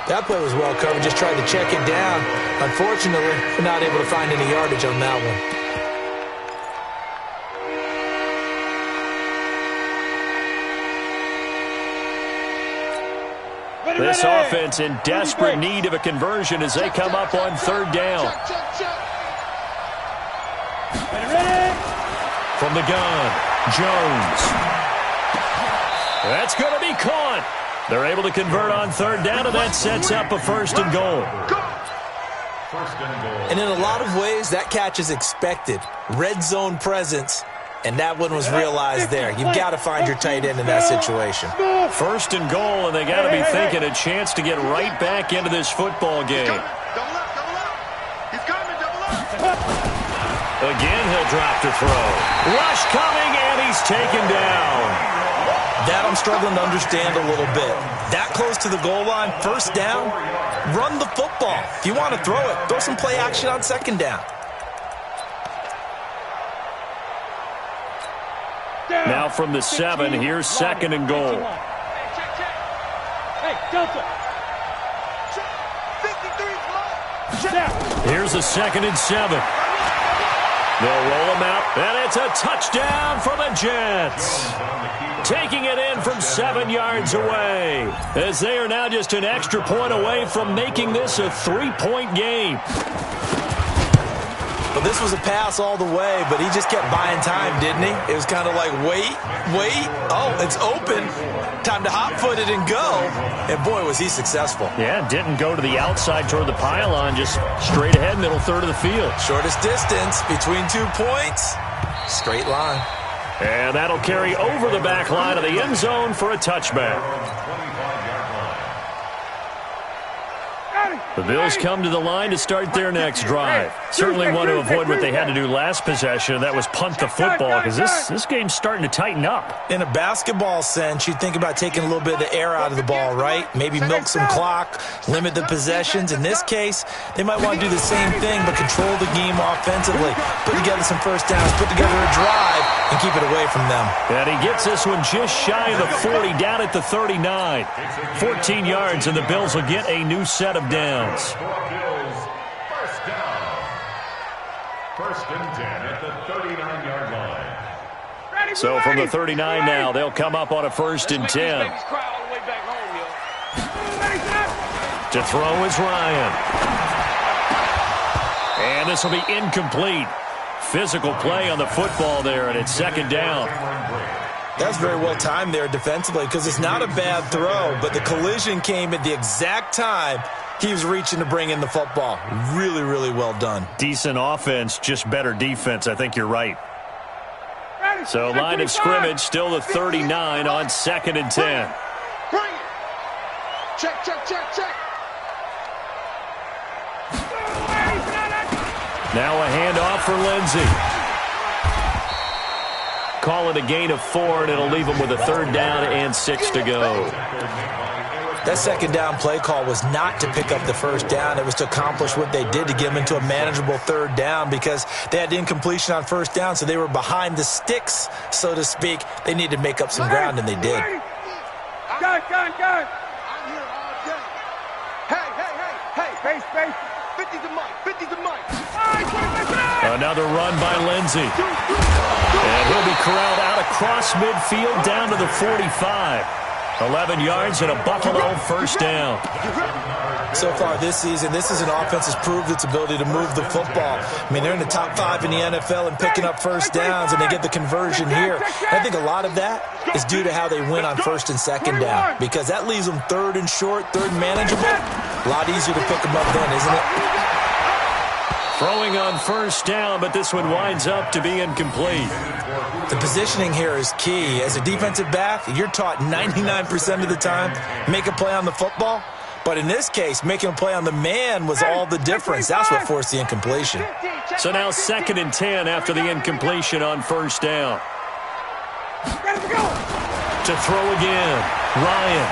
D: That play was well covered. Just tried to check it down. Unfortunately, we're not able to find any yardage on that one.
B: This offense in desperate need of a conversion as they come up on third down. From the gun, Jones. That's going to be caught. They're able to convert on third down, and that sets up a first and goal.
D: And in a lot of ways, that catch is expected. Red zone presence, and that one was realized there. You've got to find your tight end in that situation.
B: First and goal, and they got to be thinking a chance to get right back into this football game.
C: Double up. He's coming, double up.
B: Again, he'll drop to throw. Rush coming, and he's taken down.
D: That I'm struggling to understand a little bit. That close to the goal line, first down, run the football. If you want to throw it, throw some play action on second down.
B: Now from the 7, here's second and goal.
F: Hey, Delta.
C: 53.
B: Here's a 2nd and 7. They'll roll him out, and it's a touchdown for the Jets. Taking it in from 7 yards away, as they are now just an extra point away from making this a 3-point game.
D: Well, this was a pass all the way, but he just kept buying time, didn't he? It was kind of like, wait. Oh, it's open. Time to hot-foot it and go. And, boy, was he successful.
B: Yeah, didn't go to the outside toward the pylon, just straight ahead, middle third of the field.
D: Shortest distance between 2 points. Straight line.
B: And that'll carry over the back line of the end zone for a touchback. The Bills come to the line to start their next drive. Certainly want to avoid what they had to do last possession. That was punt the football, because this game's starting to tighten up.
D: In a basketball sense, you think about taking a little bit of the air out of the ball, right? Maybe milk some clock, limit the possessions. In this case, they might want to do the same thing, but control the game offensively. Put together some first downs, put together a drive, and keep it away from them.
B: And he gets this one just shy of the 40, down at the 39. 14 yards, and the Bills will get a new set of downs.
E: First down. First and 10 at the 39-yard line.
B: So from the 39 now, they'll come up on a first and 10. To throw is Ryan. And this will be incomplete. Physical play on the football there, and it's second down.
D: That's very well timed there defensively, because it's not a bad throw, but the collision came at the exact time he was reaching to bring in the football. Really, really well done.
B: Decent offense, just better defense. I think you're right. So line of scrimmage, still the 39 on second and 10.
C: Bring it. Check.
B: Now a handoff for Lindsey. Call it a gain of 4, and it'll leave them with a third down and 6 to go.
D: That second down play call was not to pick up the first down. It was to accomplish what they did, to get them into a manageable third down, because they had incompletion on first down, so they were behind the sticks, so to speak. They needed to make up some ground, and they did.
F: Gun.
C: I'm here all day. Hey. Space. 50's a mic. 50's a mic.
B: Another run by Lindsey. And he'll be corralled out across midfield down to the 45. 11 yards and a Buffalo first down.
D: So far this season, this is an offense that's proved its ability to move the football. I mean, they're in the top 5 in the NFL in picking up first downs, and they get the conversion here. And I think a lot of that is due to how they win on first and second down, because that leaves them third and short, third and manageable. A lot easier to pick them up then, isn't it?
B: Throwing on first down, but this one winds up to be incomplete.
D: The positioning here is key. As a defensive back, you're taught 99% of the time, make a play on the football. But in this case, making a play on the man was all the difference. That's what forced the incompletion.
B: So now 2nd and 10 after the incompletion on first down. To throw again, Ryan.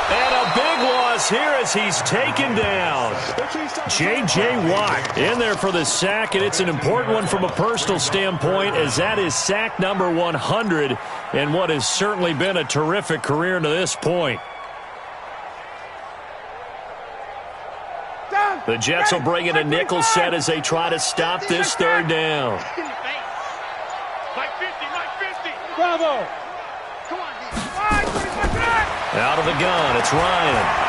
B: And a big loss here as he's taken down. J.J. Watt in there for the sack, and it's an important one from a personal standpoint, as that is sack number 100 in what has certainly been a terrific career to this point. The Jets will bring in a nickel set as they try to stop this third down.
C: Mike 50.
F: Bravo.
C: Come on, D.
B: Out of the gun, it's Ryan.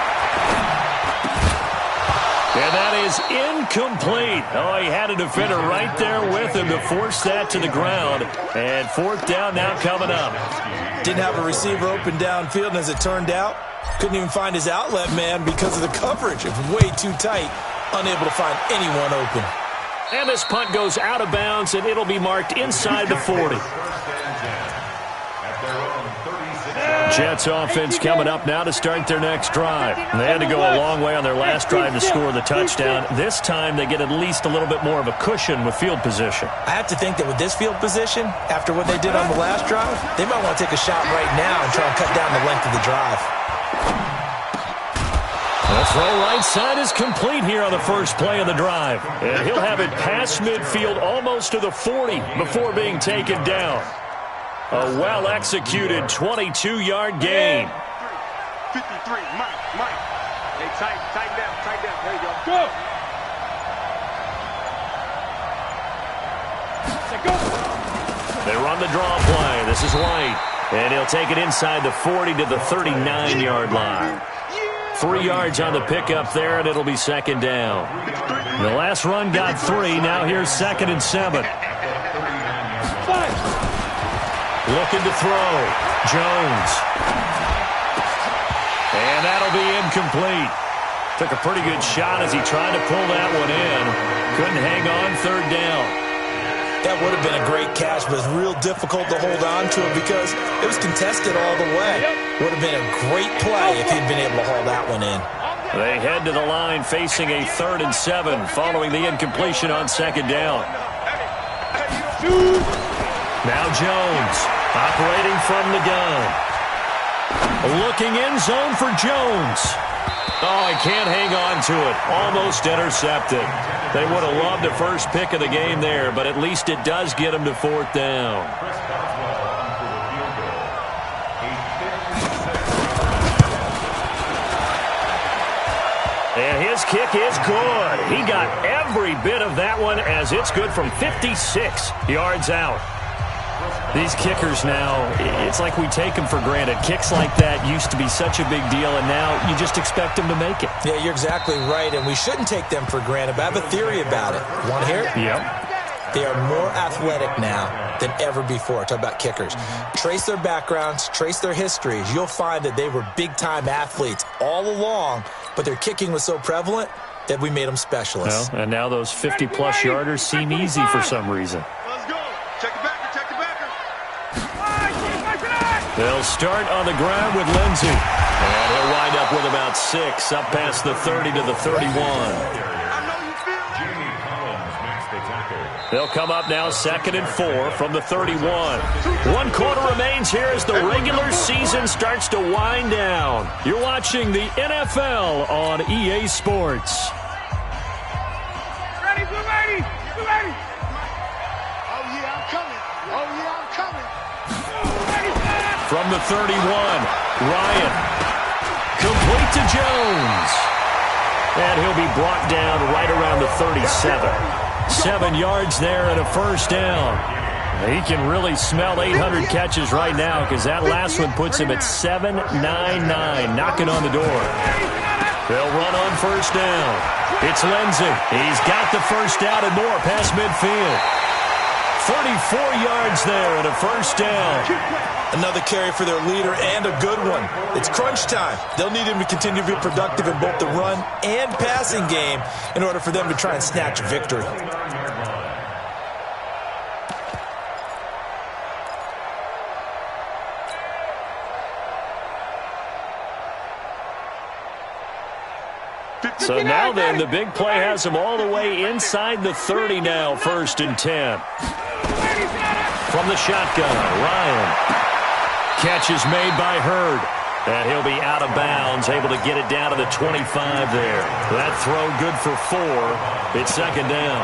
B: And that is incomplete. Oh, he had a defender right there with him to force that to the ground. And 4th down now coming up.
D: Didn't have a receiver open downfield, and as it turned out, couldn't even find his outlet man because of the coverage. It was way too tight, unable to find anyone open.
B: And this punt goes out of bounds, and it'll be marked inside the 40. Jets offense coming up now to start their next drive. They had to go a long way on their last drive to score the touchdown. This time they get at least a little bit more of a cushion with field position.
D: I have to think that with this field position, after what they did on the last drive, they might want to take a shot right now and try and cut down the length of the drive.
B: The throw right side is complete here on the first play of the drive. And he'll have it past midfield almost to the 40 before being taken down. A well-executed 22-yard gain.
C: 53, Mike. Hey, tight down. There you go.
F: Go.
B: They run the draw play. This is White. And he'll take it inside the 40 to the 39-yard line. 3 yards on the pickup there, and it'll be 2nd down. The last run got 3. Now here's 2nd and 7. Looking to throw. Jones. And that'll be incomplete. Took a pretty good shot as he tried to pull that one in. Couldn't hang on 3rd down.
D: That would have been a great catch, but it's real difficult to hold on to it because it was contested all the way. Would have been a great play if he'd been able to haul that one in.
B: They head to the line facing a 3rd and 7 following the incompletion on 2nd down. Now Jones operating from the gun. Looking end zone for Jones. Oh, he can't hang on to it. Almost intercepted. They would have loved the first pick of the game there, but at least it does get him to 4th down. And his kick is good. He got every bit of that one as it's good from 56 yards out. These kickers now, it's like we take them for granted. Kicks like that used to be such a big deal, and now you just expect them to make it.
D: Yeah, you're exactly right, and we shouldn't take them for granted, but I have a theory about it. Want to hear it?
B: Yep.
D: They are more athletic now than ever before. Talk about kickers. Trace their backgrounds, trace their histories. You'll find that they were big-time athletes all along, but their kicking was so prevalent that we made them specialists.
B: Well, and now those 50-plus yarders seem easy for some reason.
C: Let's go. Check the backer.
B: They'll start on the ground with Lindsey. And he'll wind up with about 6, up past the 30 to the 31. They'll come up now 2nd and 4 from the 31. 1 quarter remains here as the regular season starts to wind down. You're watching the NFL on EA Sports.
C: Ready. Oh, yeah, I'm coming.
B: from the 31. Ryan. Complete to Jones. And he'll be brought down right around the 37. 7 yards there and a first down. He can really smell 800 catches right now because that last one puts him at 799, knocking on the door. They'll run on first down. It's Lindsey. He's got the first down and more past midfield. 34 yards there and a first down.
D: Another carry for their leader and a good one. It's crunch time. They'll need him to continue to be productive in both the run and passing game in order for them to try and snatch victory.
B: So now then, the big play has him all the way inside the 30 now, 1st and 10. From the shotgun, Ryan. Catch is made by Hurd. And he'll be out of bounds, able to get it down to the 25 there. That throw good for 4. It's 2nd down.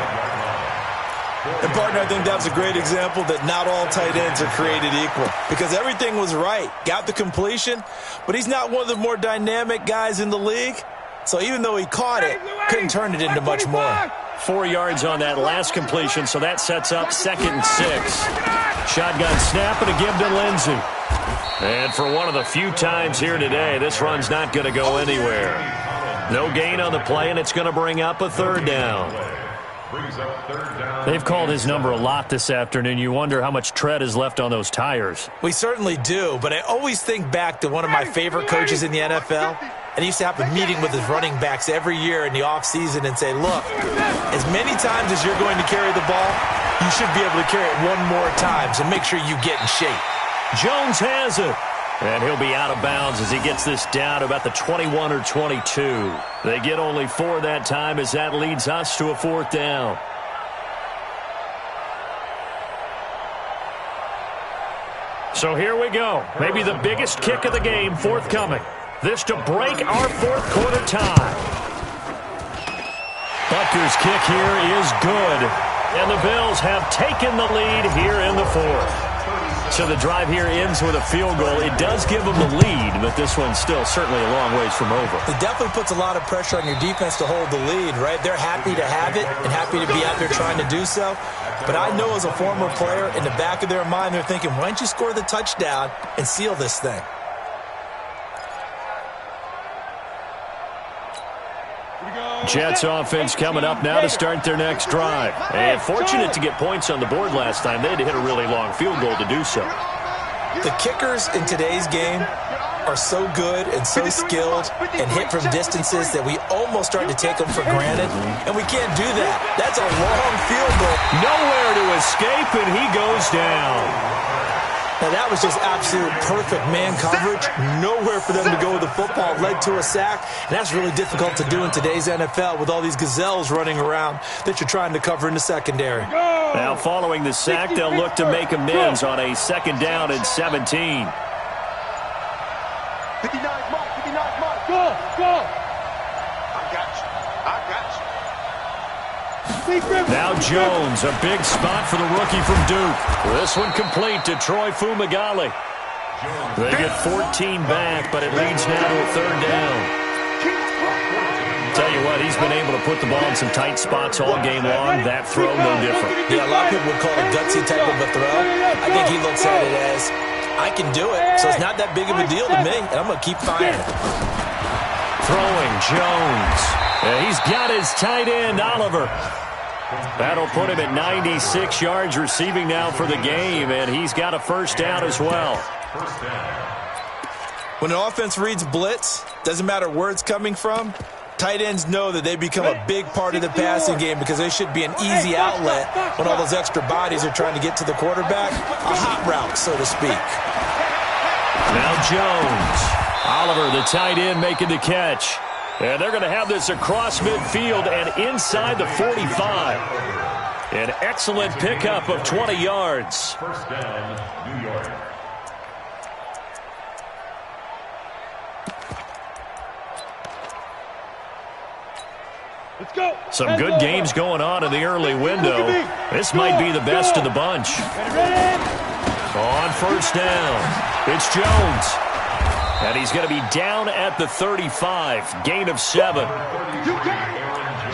D: And, partner, I think that's a great example that not all tight ends are created equal because everything was right. Got the completion, but he's not one of the more dynamic guys in the league. So even though he caught it, couldn't turn it into much more.
B: 4 yards on that last completion, so that sets up 2nd and 6. Shotgun snap and a give to Lindsey. And for one of the few times here today, this run's not going to go anywhere. No gain on the play, and it's going to bring up a 3rd down. They've called his number a lot this afternoon. You wonder how much tread is left on those tires.
D: We certainly do, but I always think back to one of my favorite coaches in the NFL. And he used to have a meeting with his running backs every year in the offseason and say, look, as many times as you're going to carry the ball, you should be able to carry it 1 more time, so make sure you get in shape.
B: Jones has it. And he'll be out of bounds as he gets this down to about the 21 or 22. They get only 4 that time as that leads us to a 4th down. So here we go. Maybe the biggest kick of the game forthcoming. This to break our 4th quarter tie. Butker's kick here is good. And the Bills have taken the lead here in the 4th. So the drive here ends with a field goal. It does give them the lead, but this one's still certainly a long ways from over.
D: It definitely puts a lot of pressure on your defense to hold the lead, right? They're happy to have it and happy to be out there trying to do so. But I know as a former player, in the back of their mind, they're thinking, why don't you score the touchdown and seal this thing?
B: Jets offense coming up now to start their next drive. And fortunate to get points on the board last time. They had to hit a really long field goal to do so.
D: The kickers in today's game are so good and so skilled and hit from distances that we almost start to take them for granted. And we can't do that. That's a long field goal.
B: Nowhere to escape, and he goes down.
D: Now, that was just absolute perfect man coverage. Nowhere for them to go with the football. Led to a sack, and that's really difficult to do in today's NFL with all these gazelles running around that you're trying to cover in the secondary.
B: Now, following the sack, they'll look to make amends on a 2nd down and 17.
C: 59 mark, 59 mark. Go. I got you.
B: Now Jones, a big spot for the rookie from Duke. This one complete to Troy Fumagalli. They get 14 back, but it leads now to a 3rd down. Tell you what, he's been able to put the ball in some tight spots all game long. That throw, no different.
D: Yeah, a lot of people would call it a gutsy type of a throw. I think he looks at it as, I can do it, so it's not that big of a deal to me, and I'm going to keep firing.
B: Throwing, Jones. He's got his tight end, Oliver. That'll put him at 96 yards receiving now for the game, and he's got a 1st down as well.
D: When an offense reads blitz, doesn't matter where it's coming from, tight ends know that they become a big part of the passing game because they should be an easy outlet when all those extra bodies are trying to get to the quarterback. A hot route, so to speak.
B: Now Jones. Oliver, the tight end, making the catch. And they're going to have this across midfield and inside the 45. An excellent pickup of 20 yards.
E: 1st down, New York.
F: Let's go.
B: Some good games going on in the early window. This might be the best of the bunch.
F: Ready?
B: On first down, it's Jones. And he's going to be down at the 35, gain of 7.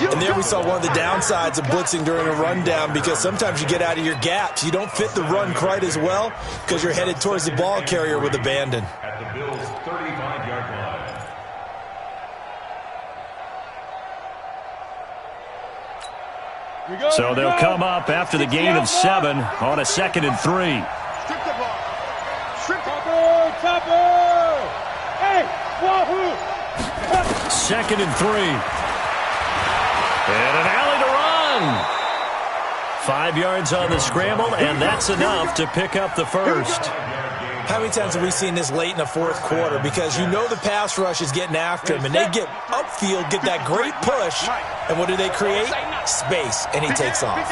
D: And there we saw one of the downsides of blitzing during a rundown, because sometimes you get out of your gaps. You don't fit the run quite as well because you're headed towards the ball carrier with abandon.
E: At the Bills' 35-yard line.
B: So they'll come up after the gain of 7 on a 2nd and 3.
C: Strip the ball. Strip the
F: Topper! Hey, wahoo!
B: 2nd and 3. And an alley to run. 5 yards on the scramble, and that's enough to pick up the first.
D: How many times have we seen this late in the fourth quarter? Because you know the pass rush is getting after him, and they get upfield, get that great push, and what do they create? Space, and he takes off.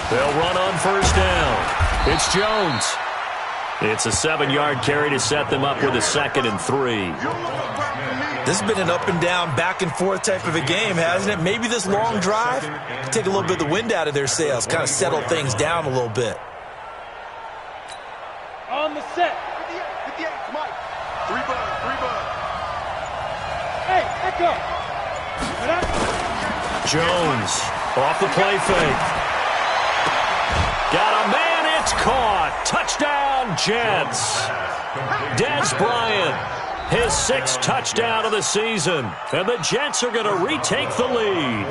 B: They'll run on first down. It's Jones. It's a 7-yard carry to set them up with a 2nd and 3.
D: This has been an up and down, back and forth type of a game, hasn't it? Maybe this long drive can take a little bit of the wind out of their sails, kind of settle things down a little bit.
F: On the set.
C: 58, Mike. 3 bugs, 3 bugs.
F: Hey, echo.
B: Jones off the play fake. Got a man, it's caught. Touchdown, Jets. Dez Bryant, his 6th touchdown of the season. And the Jets are going to retake the lead.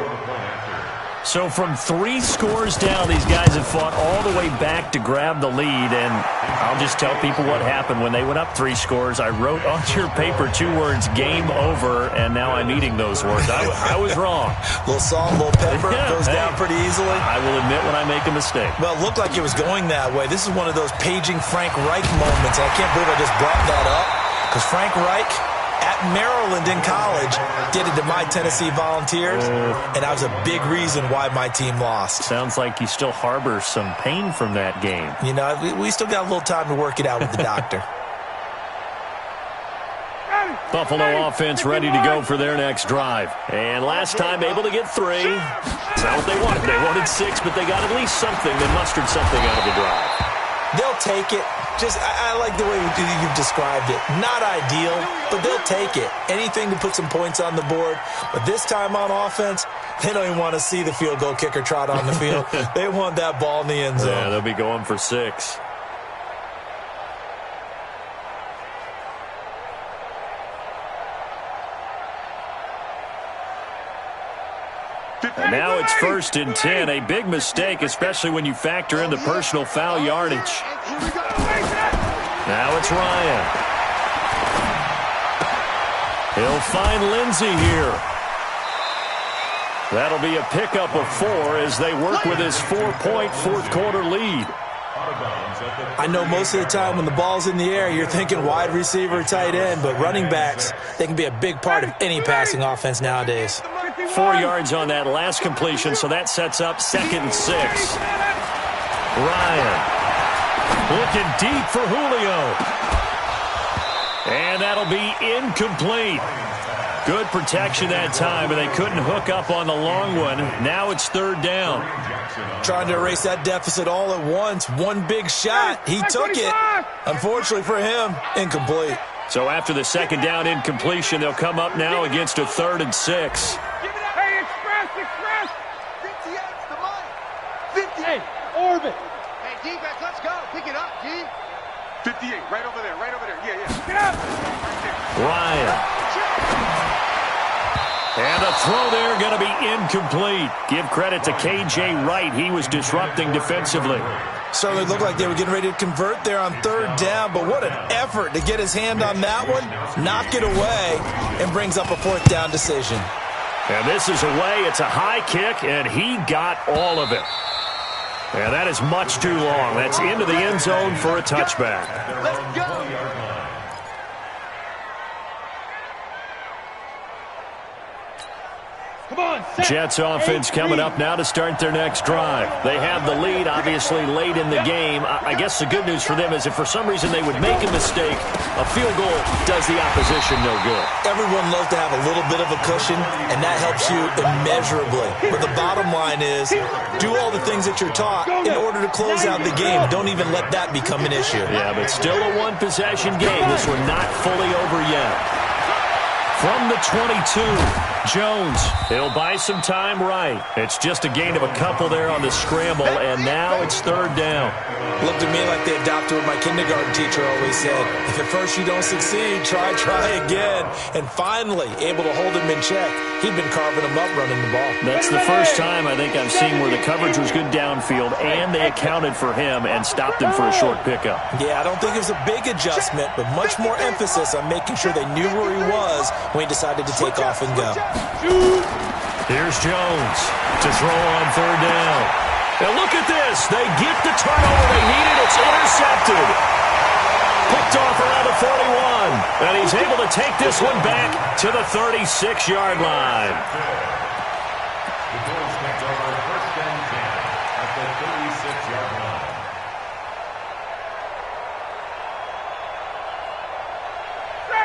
B: So from 3 scores down, these guys have fought all the way back to grab the lead. And I'll just tell people what happened when they went up 3 scores. I wrote on your paper 2 words, game over, and now I'm eating those words. I was wrong.
D: Little salt, little pepper, goes down pretty easily.
B: I will admit when I make a mistake.
D: Well, it looked like it was going that way. This is one of those paging Frank Reich moments. And I can't believe I just brought that up, because Frank Reich at Maryland in college did it to my Tennessee Volunteers, and that was a big reason why my team lost.
B: Sounds like you still harbor some pain from that game.
D: You know, we still got a little time to work it out with the doctor.
B: Buffalo offense ready to go for their next drive. And last time able to get 3. That's not what they wanted. They wanted 6, but they got at least something. They mustered something out of the drive.
D: They'll take it. Just, I like the way you've described it. Not ideal, but they'll take it. Anything to put some points on the board. But this time on offense, they don't even want to see the field goal kicker trot on the field. They want that ball in the end zone.
B: Yeah, they'll be going for 6. And now it's 1st and 10. A big mistake, especially when you factor in the personal foul yardage. Now it's Ryan. He'll find Lindsey here. That'll be a pickup of 4 as they work with his 4-point fourth-quarter lead.
D: I know most of the time when the ball's in the air, you're thinking wide receiver, tight end, but running backs, they can be a big part of any passing offense nowadays.
B: 4 yards on that last completion, so that sets up 2nd and 6. Ryan looking deep for Julio. And that'll be incomplete. Good protection that time, and they couldn't hook up on the long one. Now it's 3rd down.
D: Trying to erase that deficit all at once. One big shot. He took it. Unfortunately for him, incomplete.
B: So after the 2nd down incompletion, they'll come up now against a 3rd and 6.
F: Hey, express!
C: 58 to Mike. 58.
F: Hey, orbit!
C: Hey, defense, let's go. Pick it up, G. 58, right over there, Yeah.
F: Get up!
B: Ryan. And the throw there going to be incomplete. Give credit to K.J. Wright. He was disrupting defensively.
D: Certainly looked like they were getting ready to convert there on 3rd down, but what an effort to get his hand on that one, knock it away, and brings up a 4th down decision.
B: And this is away. It's a high kick, and he got all of it. And that is much too long. That's into the end zone for a touchback.
C: Let's go.
B: Jets offense coming up now to start their next drive. They have the lead, obviously, late in the game. I guess the good news for them is if for some reason they would make a mistake, a field goal does the opposition no good.
D: Everyone loves to have a little bit of a cushion, and that helps you immeasurably. But the bottom line is do all the things that you're taught in order to close out the game. Don't even let that become an issue.
B: Yeah, but still a one-possession game. This one not fully over yet. From the 22, Jones. He'll buy some time right. It's just a gain of a couple there on the scramble, and now it's third down.
D: Looked to me like they adopted what my kindergarten teacher always said. If at first you don't succeed, try again. And finally, able to hold him in check. He'd been carving him up running the ball.
B: That's the first time I think I've seen where the coverage was good downfield, and they accounted for him and stopped him for a short pickup.
D: Yeah, I don't think it was a big adjustment, but much more emphasis on making sure they knew where he was when he decided to take off and go.
B: Here's Jones to throw on third down. Now look at this. They get the turnover they needed. It's intercepted. Picked off around the 41. And he's able to take this one back to the 36-yard line.
E: The Bills take over first and 10 at the 36-yard line.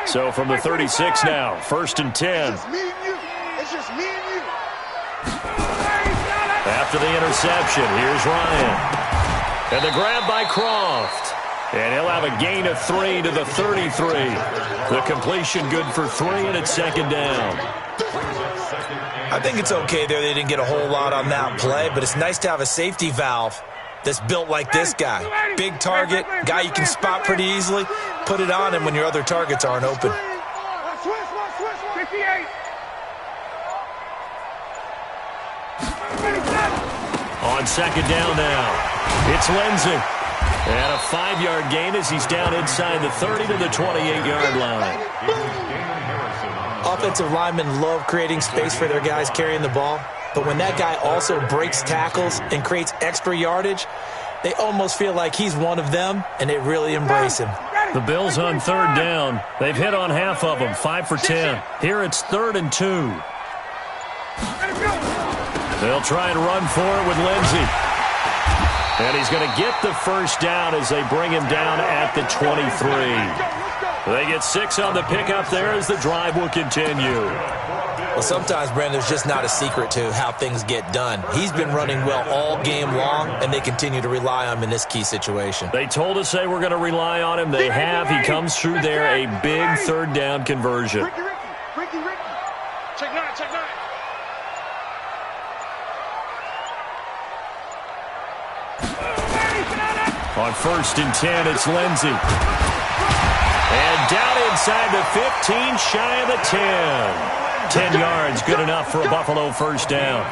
B: So from the 36 now, first and 10.
C: It's just me and you. It's just me and you.
B: After the interception, here's Ryan. And the grab by Croft. And he'll have a gain of 3 to the 33. The completion good for 3, and it's second down.
D: I think it's okay there. They didn't get a whole lot on that play, but it's nice to have a safety valve that's built like this guy. Big target, guy you can spot pretty easily. Put it on him when your other targets aren't open.
F: 58.
B: On second down now, it's Lindsey. And a 5-yard gain as he's down inside the 30 to the 28-yard line.
D: Offensive linemen love creating space for their guys carrying the ball, but when that guy also breaks tackles and creates extra yardage, they almost feel like he's one of them, and they really embrace him.
B: The Bills on third down. They've hit on half of them, 5 for 10. Here it's 3rd and 2. They'll try and run for it with Lindsey. And he's going to get the first down as they bring him down at the 23. They get 6 on the pickup there as the drive will continue.
D: Well, sometimes, Brandon, there's just not a secret to how things get done. He's been running well all game long, and they continue to rely on him in this key situation.
B: They told us they were going to rely on him. They have. He comes through there, a big third down conversion.
C: Ricky. Check 9.
B: On 1st and 10, it's Lindsey. And down inside the 15, shy of the 10. 10 yards, good enough for a Buffalo first down.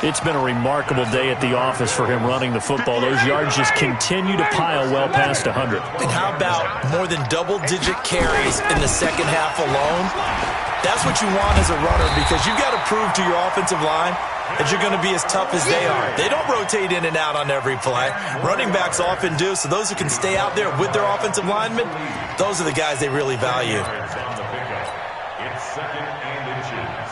B: It's been a remarkable day at the office for him running the football. Those yards just continue to pile well past 100.
D: And how about more than double-digit carries in the second half alone? That's what you want as a runner, because you've got to prove to your offensive line that you're going to be as tough as they are. They don't rotate in and out on every play. Running backs often do, so those who can stay out there with their offensive linemen, those are the guys they really value.
E: It's 2nd and inches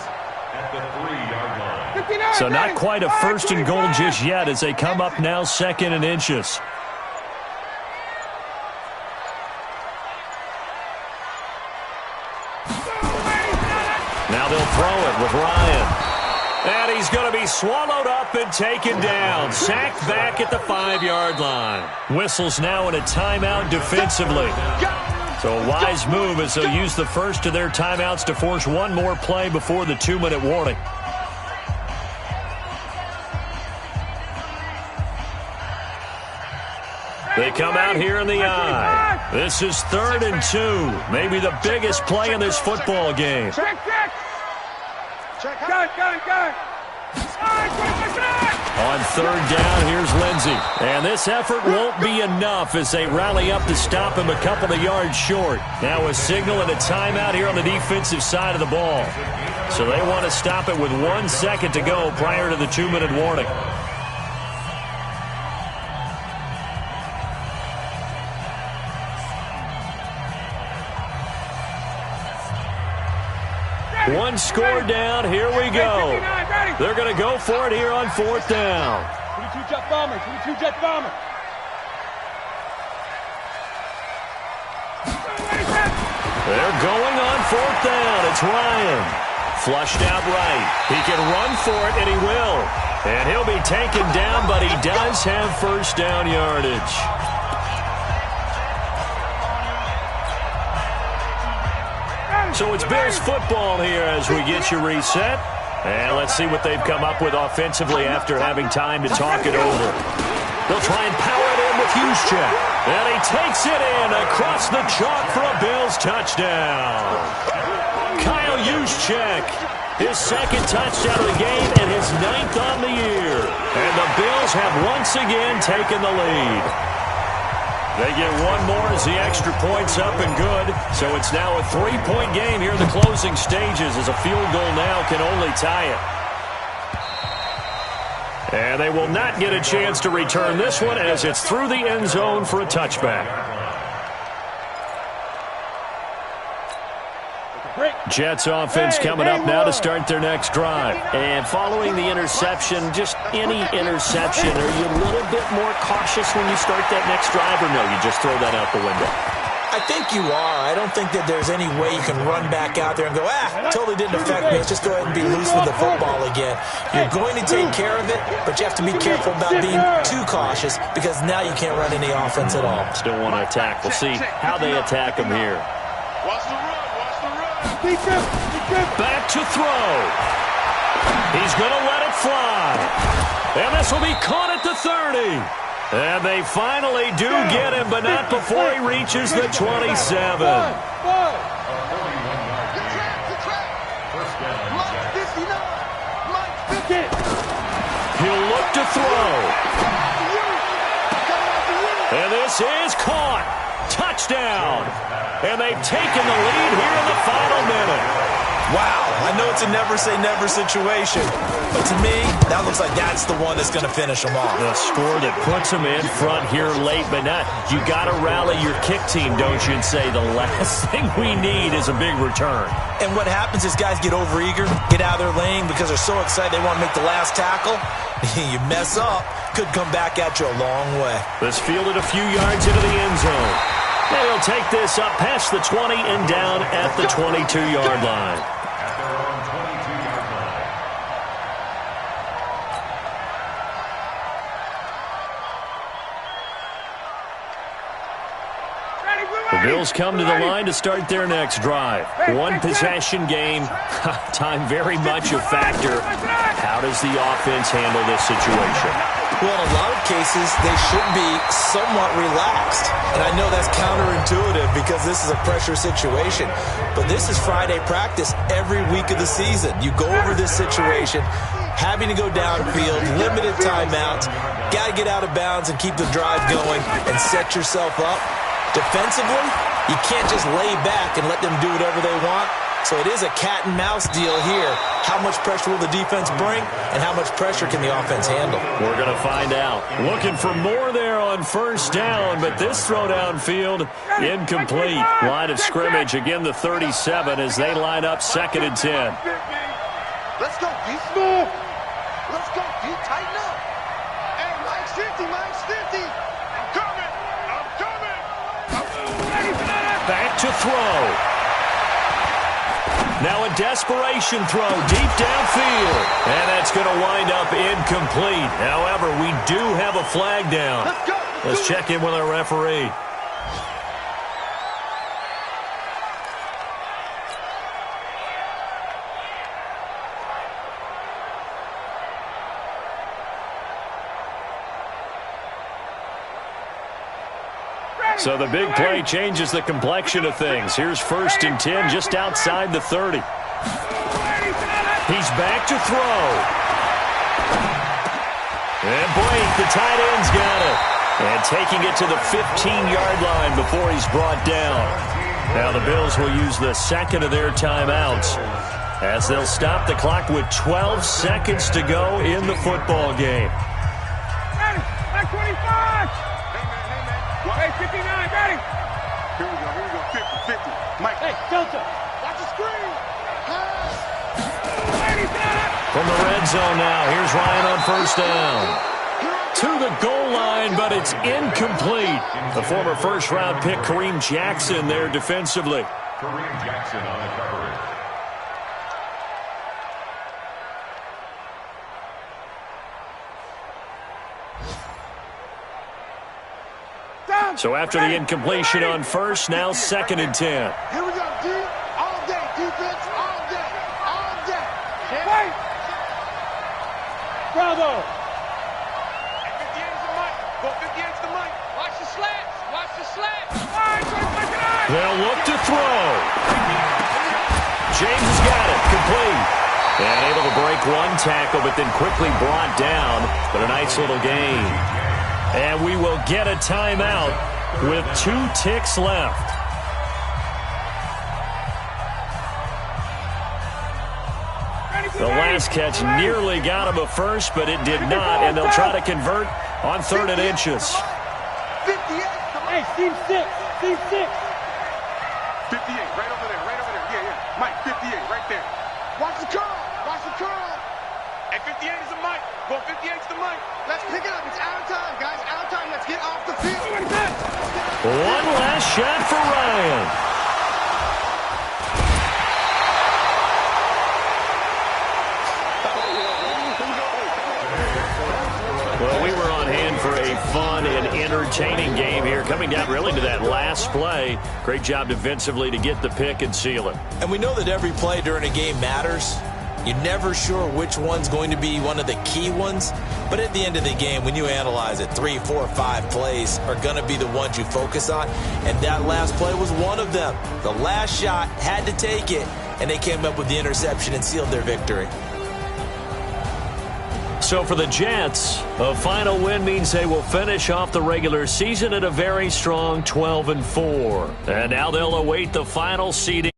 E: at the 3-yard line.
B: So not quite a 1st and goal just yet as they come up now 2nd and inches. Now they'll throw it with Ryan. And he's going to be swallowed up and taken down. Sacked back at the 5-yard line. Whistles now in a timeout defensively. So a wise move as they'll use the first of their timeouts to force one more play before the 2-minute warning. They come out here in the eye. This is 3rd and 2. Maybe the biggest play in this football game.
F: Check. Got it.
B: On 3rd down, here's Lindsey. And this effort won't be enough as they rally up to stop him a couple of yards short. Now a signal and a timeout here on the defensive side of the ball. So they want to stop it with 1 second to go prior to the 2-minute warning. One score down. Here we go. They're going to go for it here on 4th down.
F: 22 jet bomber. 22 jet bomber.
B: They're going on 4th down. It's Ryan. Flushed out right. He can run for it, and he will. And he'll be taken down, but he does have 1st down yardage. So it's Bills football here as we get you reset. And let's see what they've come up with offensively after having time to talk it over. They'll try and power it in with Juszczyk. And he takes it in across the chalk for a Bills touchdown. Kyle Juszczyk, his 2nd touchdown of the game and his 9th on the year. And the Bills have once again taken the lead. They get one more as the extra point's up and good. So it's now a 3-point game here in the closing stages as a field goal now can only tie it. And they will not get a chance to return this one as it's through the end zone for a touchback. Jets offense coming up now to start their next drive. And following the interception, just any interception, are you a little bit more cautious when you start that next drive, or no, you just throw that out the window?
D: I think you are. I don't think that there's any way you can run back out there and go, totally didn't affect me. Let's just go ahead and be loose with the football again. You're going to take care of it, but you have to be careful about being too cautious because now you can't run any offense at all.
B: Still want to attack. We'll see how they attack him here.
C: Watch the run.
B: Back to throw. He's going to let it fly. And this will be caught at the 30. And they finally do get him, but not before he reaches the 27. He'll look to throw. And this is caught. Touchdown. And they've taken the lead here in the final minute.
D: Wow, I know it's a never-say-never situation, but to me, that looks like that's the one that's going to finish them off.
B: The score that puts them in front here late, but not. You got to rally your kick team, don't you, and say the last thing we need is a big return.
D: And what happens is guys get overeager, get out of their lane because they're so excited they want to make the last tackle. You mess up, could come back at you a long way.
B: This fielded a few yards into the end zone. And he'll take this up past the 20 and down at the 22-yard line.
E: At their own 22-yard line.
B: The Bills come to the line to start their next drive. One possession game. Time very much a factor. How does the offense handle this situation?
D: Well, in a lot of cases, they should be somewhat relaxed. And I know that's counterintuitive because this is a pressure situation. But this is Friday practice every week of the season. You go over this situation, having to go downfield, limited timeouts, got to get out of bounds and keep the drive going and set yourself up. Defensively, you can't just lay back and let them do whatever they want. So it is a cat and mouse deal here. How much pressure will the defense bring, and how much pressure can the offense handle?
B: We're going to find out. Looking for more there on 1st down, but this throw downfield incomplete. Line of scrimmage, again the 37 as they line up 2nd and 10.
C: Let's go, D. Smooth. Let's go, D. Tighten up. Hey, Mike's 50, Mike's 50. I'm coming.
B: Back to throw. Now a desperation throw deep downfield. And that's going to wind up incomplete. However, we do have a flag down.
C: Let's go.
B: Let's check in with our referee. So the big play changes the complexion of things. Here's 1st and 10 just outside the 30. He's back to throw. And Blake, the tight end's got it. And taking it to the 15-yard line before he's brought down. Now the Bills will use the 2nd of their timeouts as they'll stop the clock with 12 seconds to go in the football game.
F: Ready, 25. Hey, 59, ready.
C: Here we go, 50, 50. Mike.
F: Hey, Delta.
C: Watch the screen. Pass.
B: From the red zone now, here's Ryan on first down. To the goal line, but it's incomplete. The former first-round pick, Kareem Jackson, there defensively.
E: Kareem Jackson on the coverage.
B: So after the incompletion on first, now 2nd and 10.
C: Here we go, D. All day, defense, all day, all day. Wait. Bravo. 58 is the mic. Go 58 is the mic. Watch the slats. Watch the slats.
B: They'll look to throw. James has got it. Complete. And able to break one tackle, but then quickly brought down. But a nice little gain. And we will get a timeout with 2 ticks left. The last catch nearly got him a first, but it did not, and they'll try to convert on 3rd and inches.
C: 58.
F: Hey, team 6. Team 6.
C: 58, right over there, right over there. Yeah, yeah. Mike, 58, right there. Watch the curl. Watch the curl. And 58 is the mic. Go 58 is the mic. Let's pick it up. It's out of time, guys. Out of time. Let's get off the field.
B: One last shot for Ryan. Well, we were on hand for a fun and entertaining game here, coming down really to that last play. Great job defensively to get the pick and seal it.
D: And we know that every play during a game matters. You're never sure which one's going to be one of the key ones. But at the end of the game, when you analyze it, 3, 4, 5 plays are going to be the ones you focus on. And that last play was one of them. The last shot had to take it, and they came up with the interception and sealed their victory.
B: So for the Jets, a final win means they will finish off the regular season at a very strong 12-4. And now they'll await the final seeding.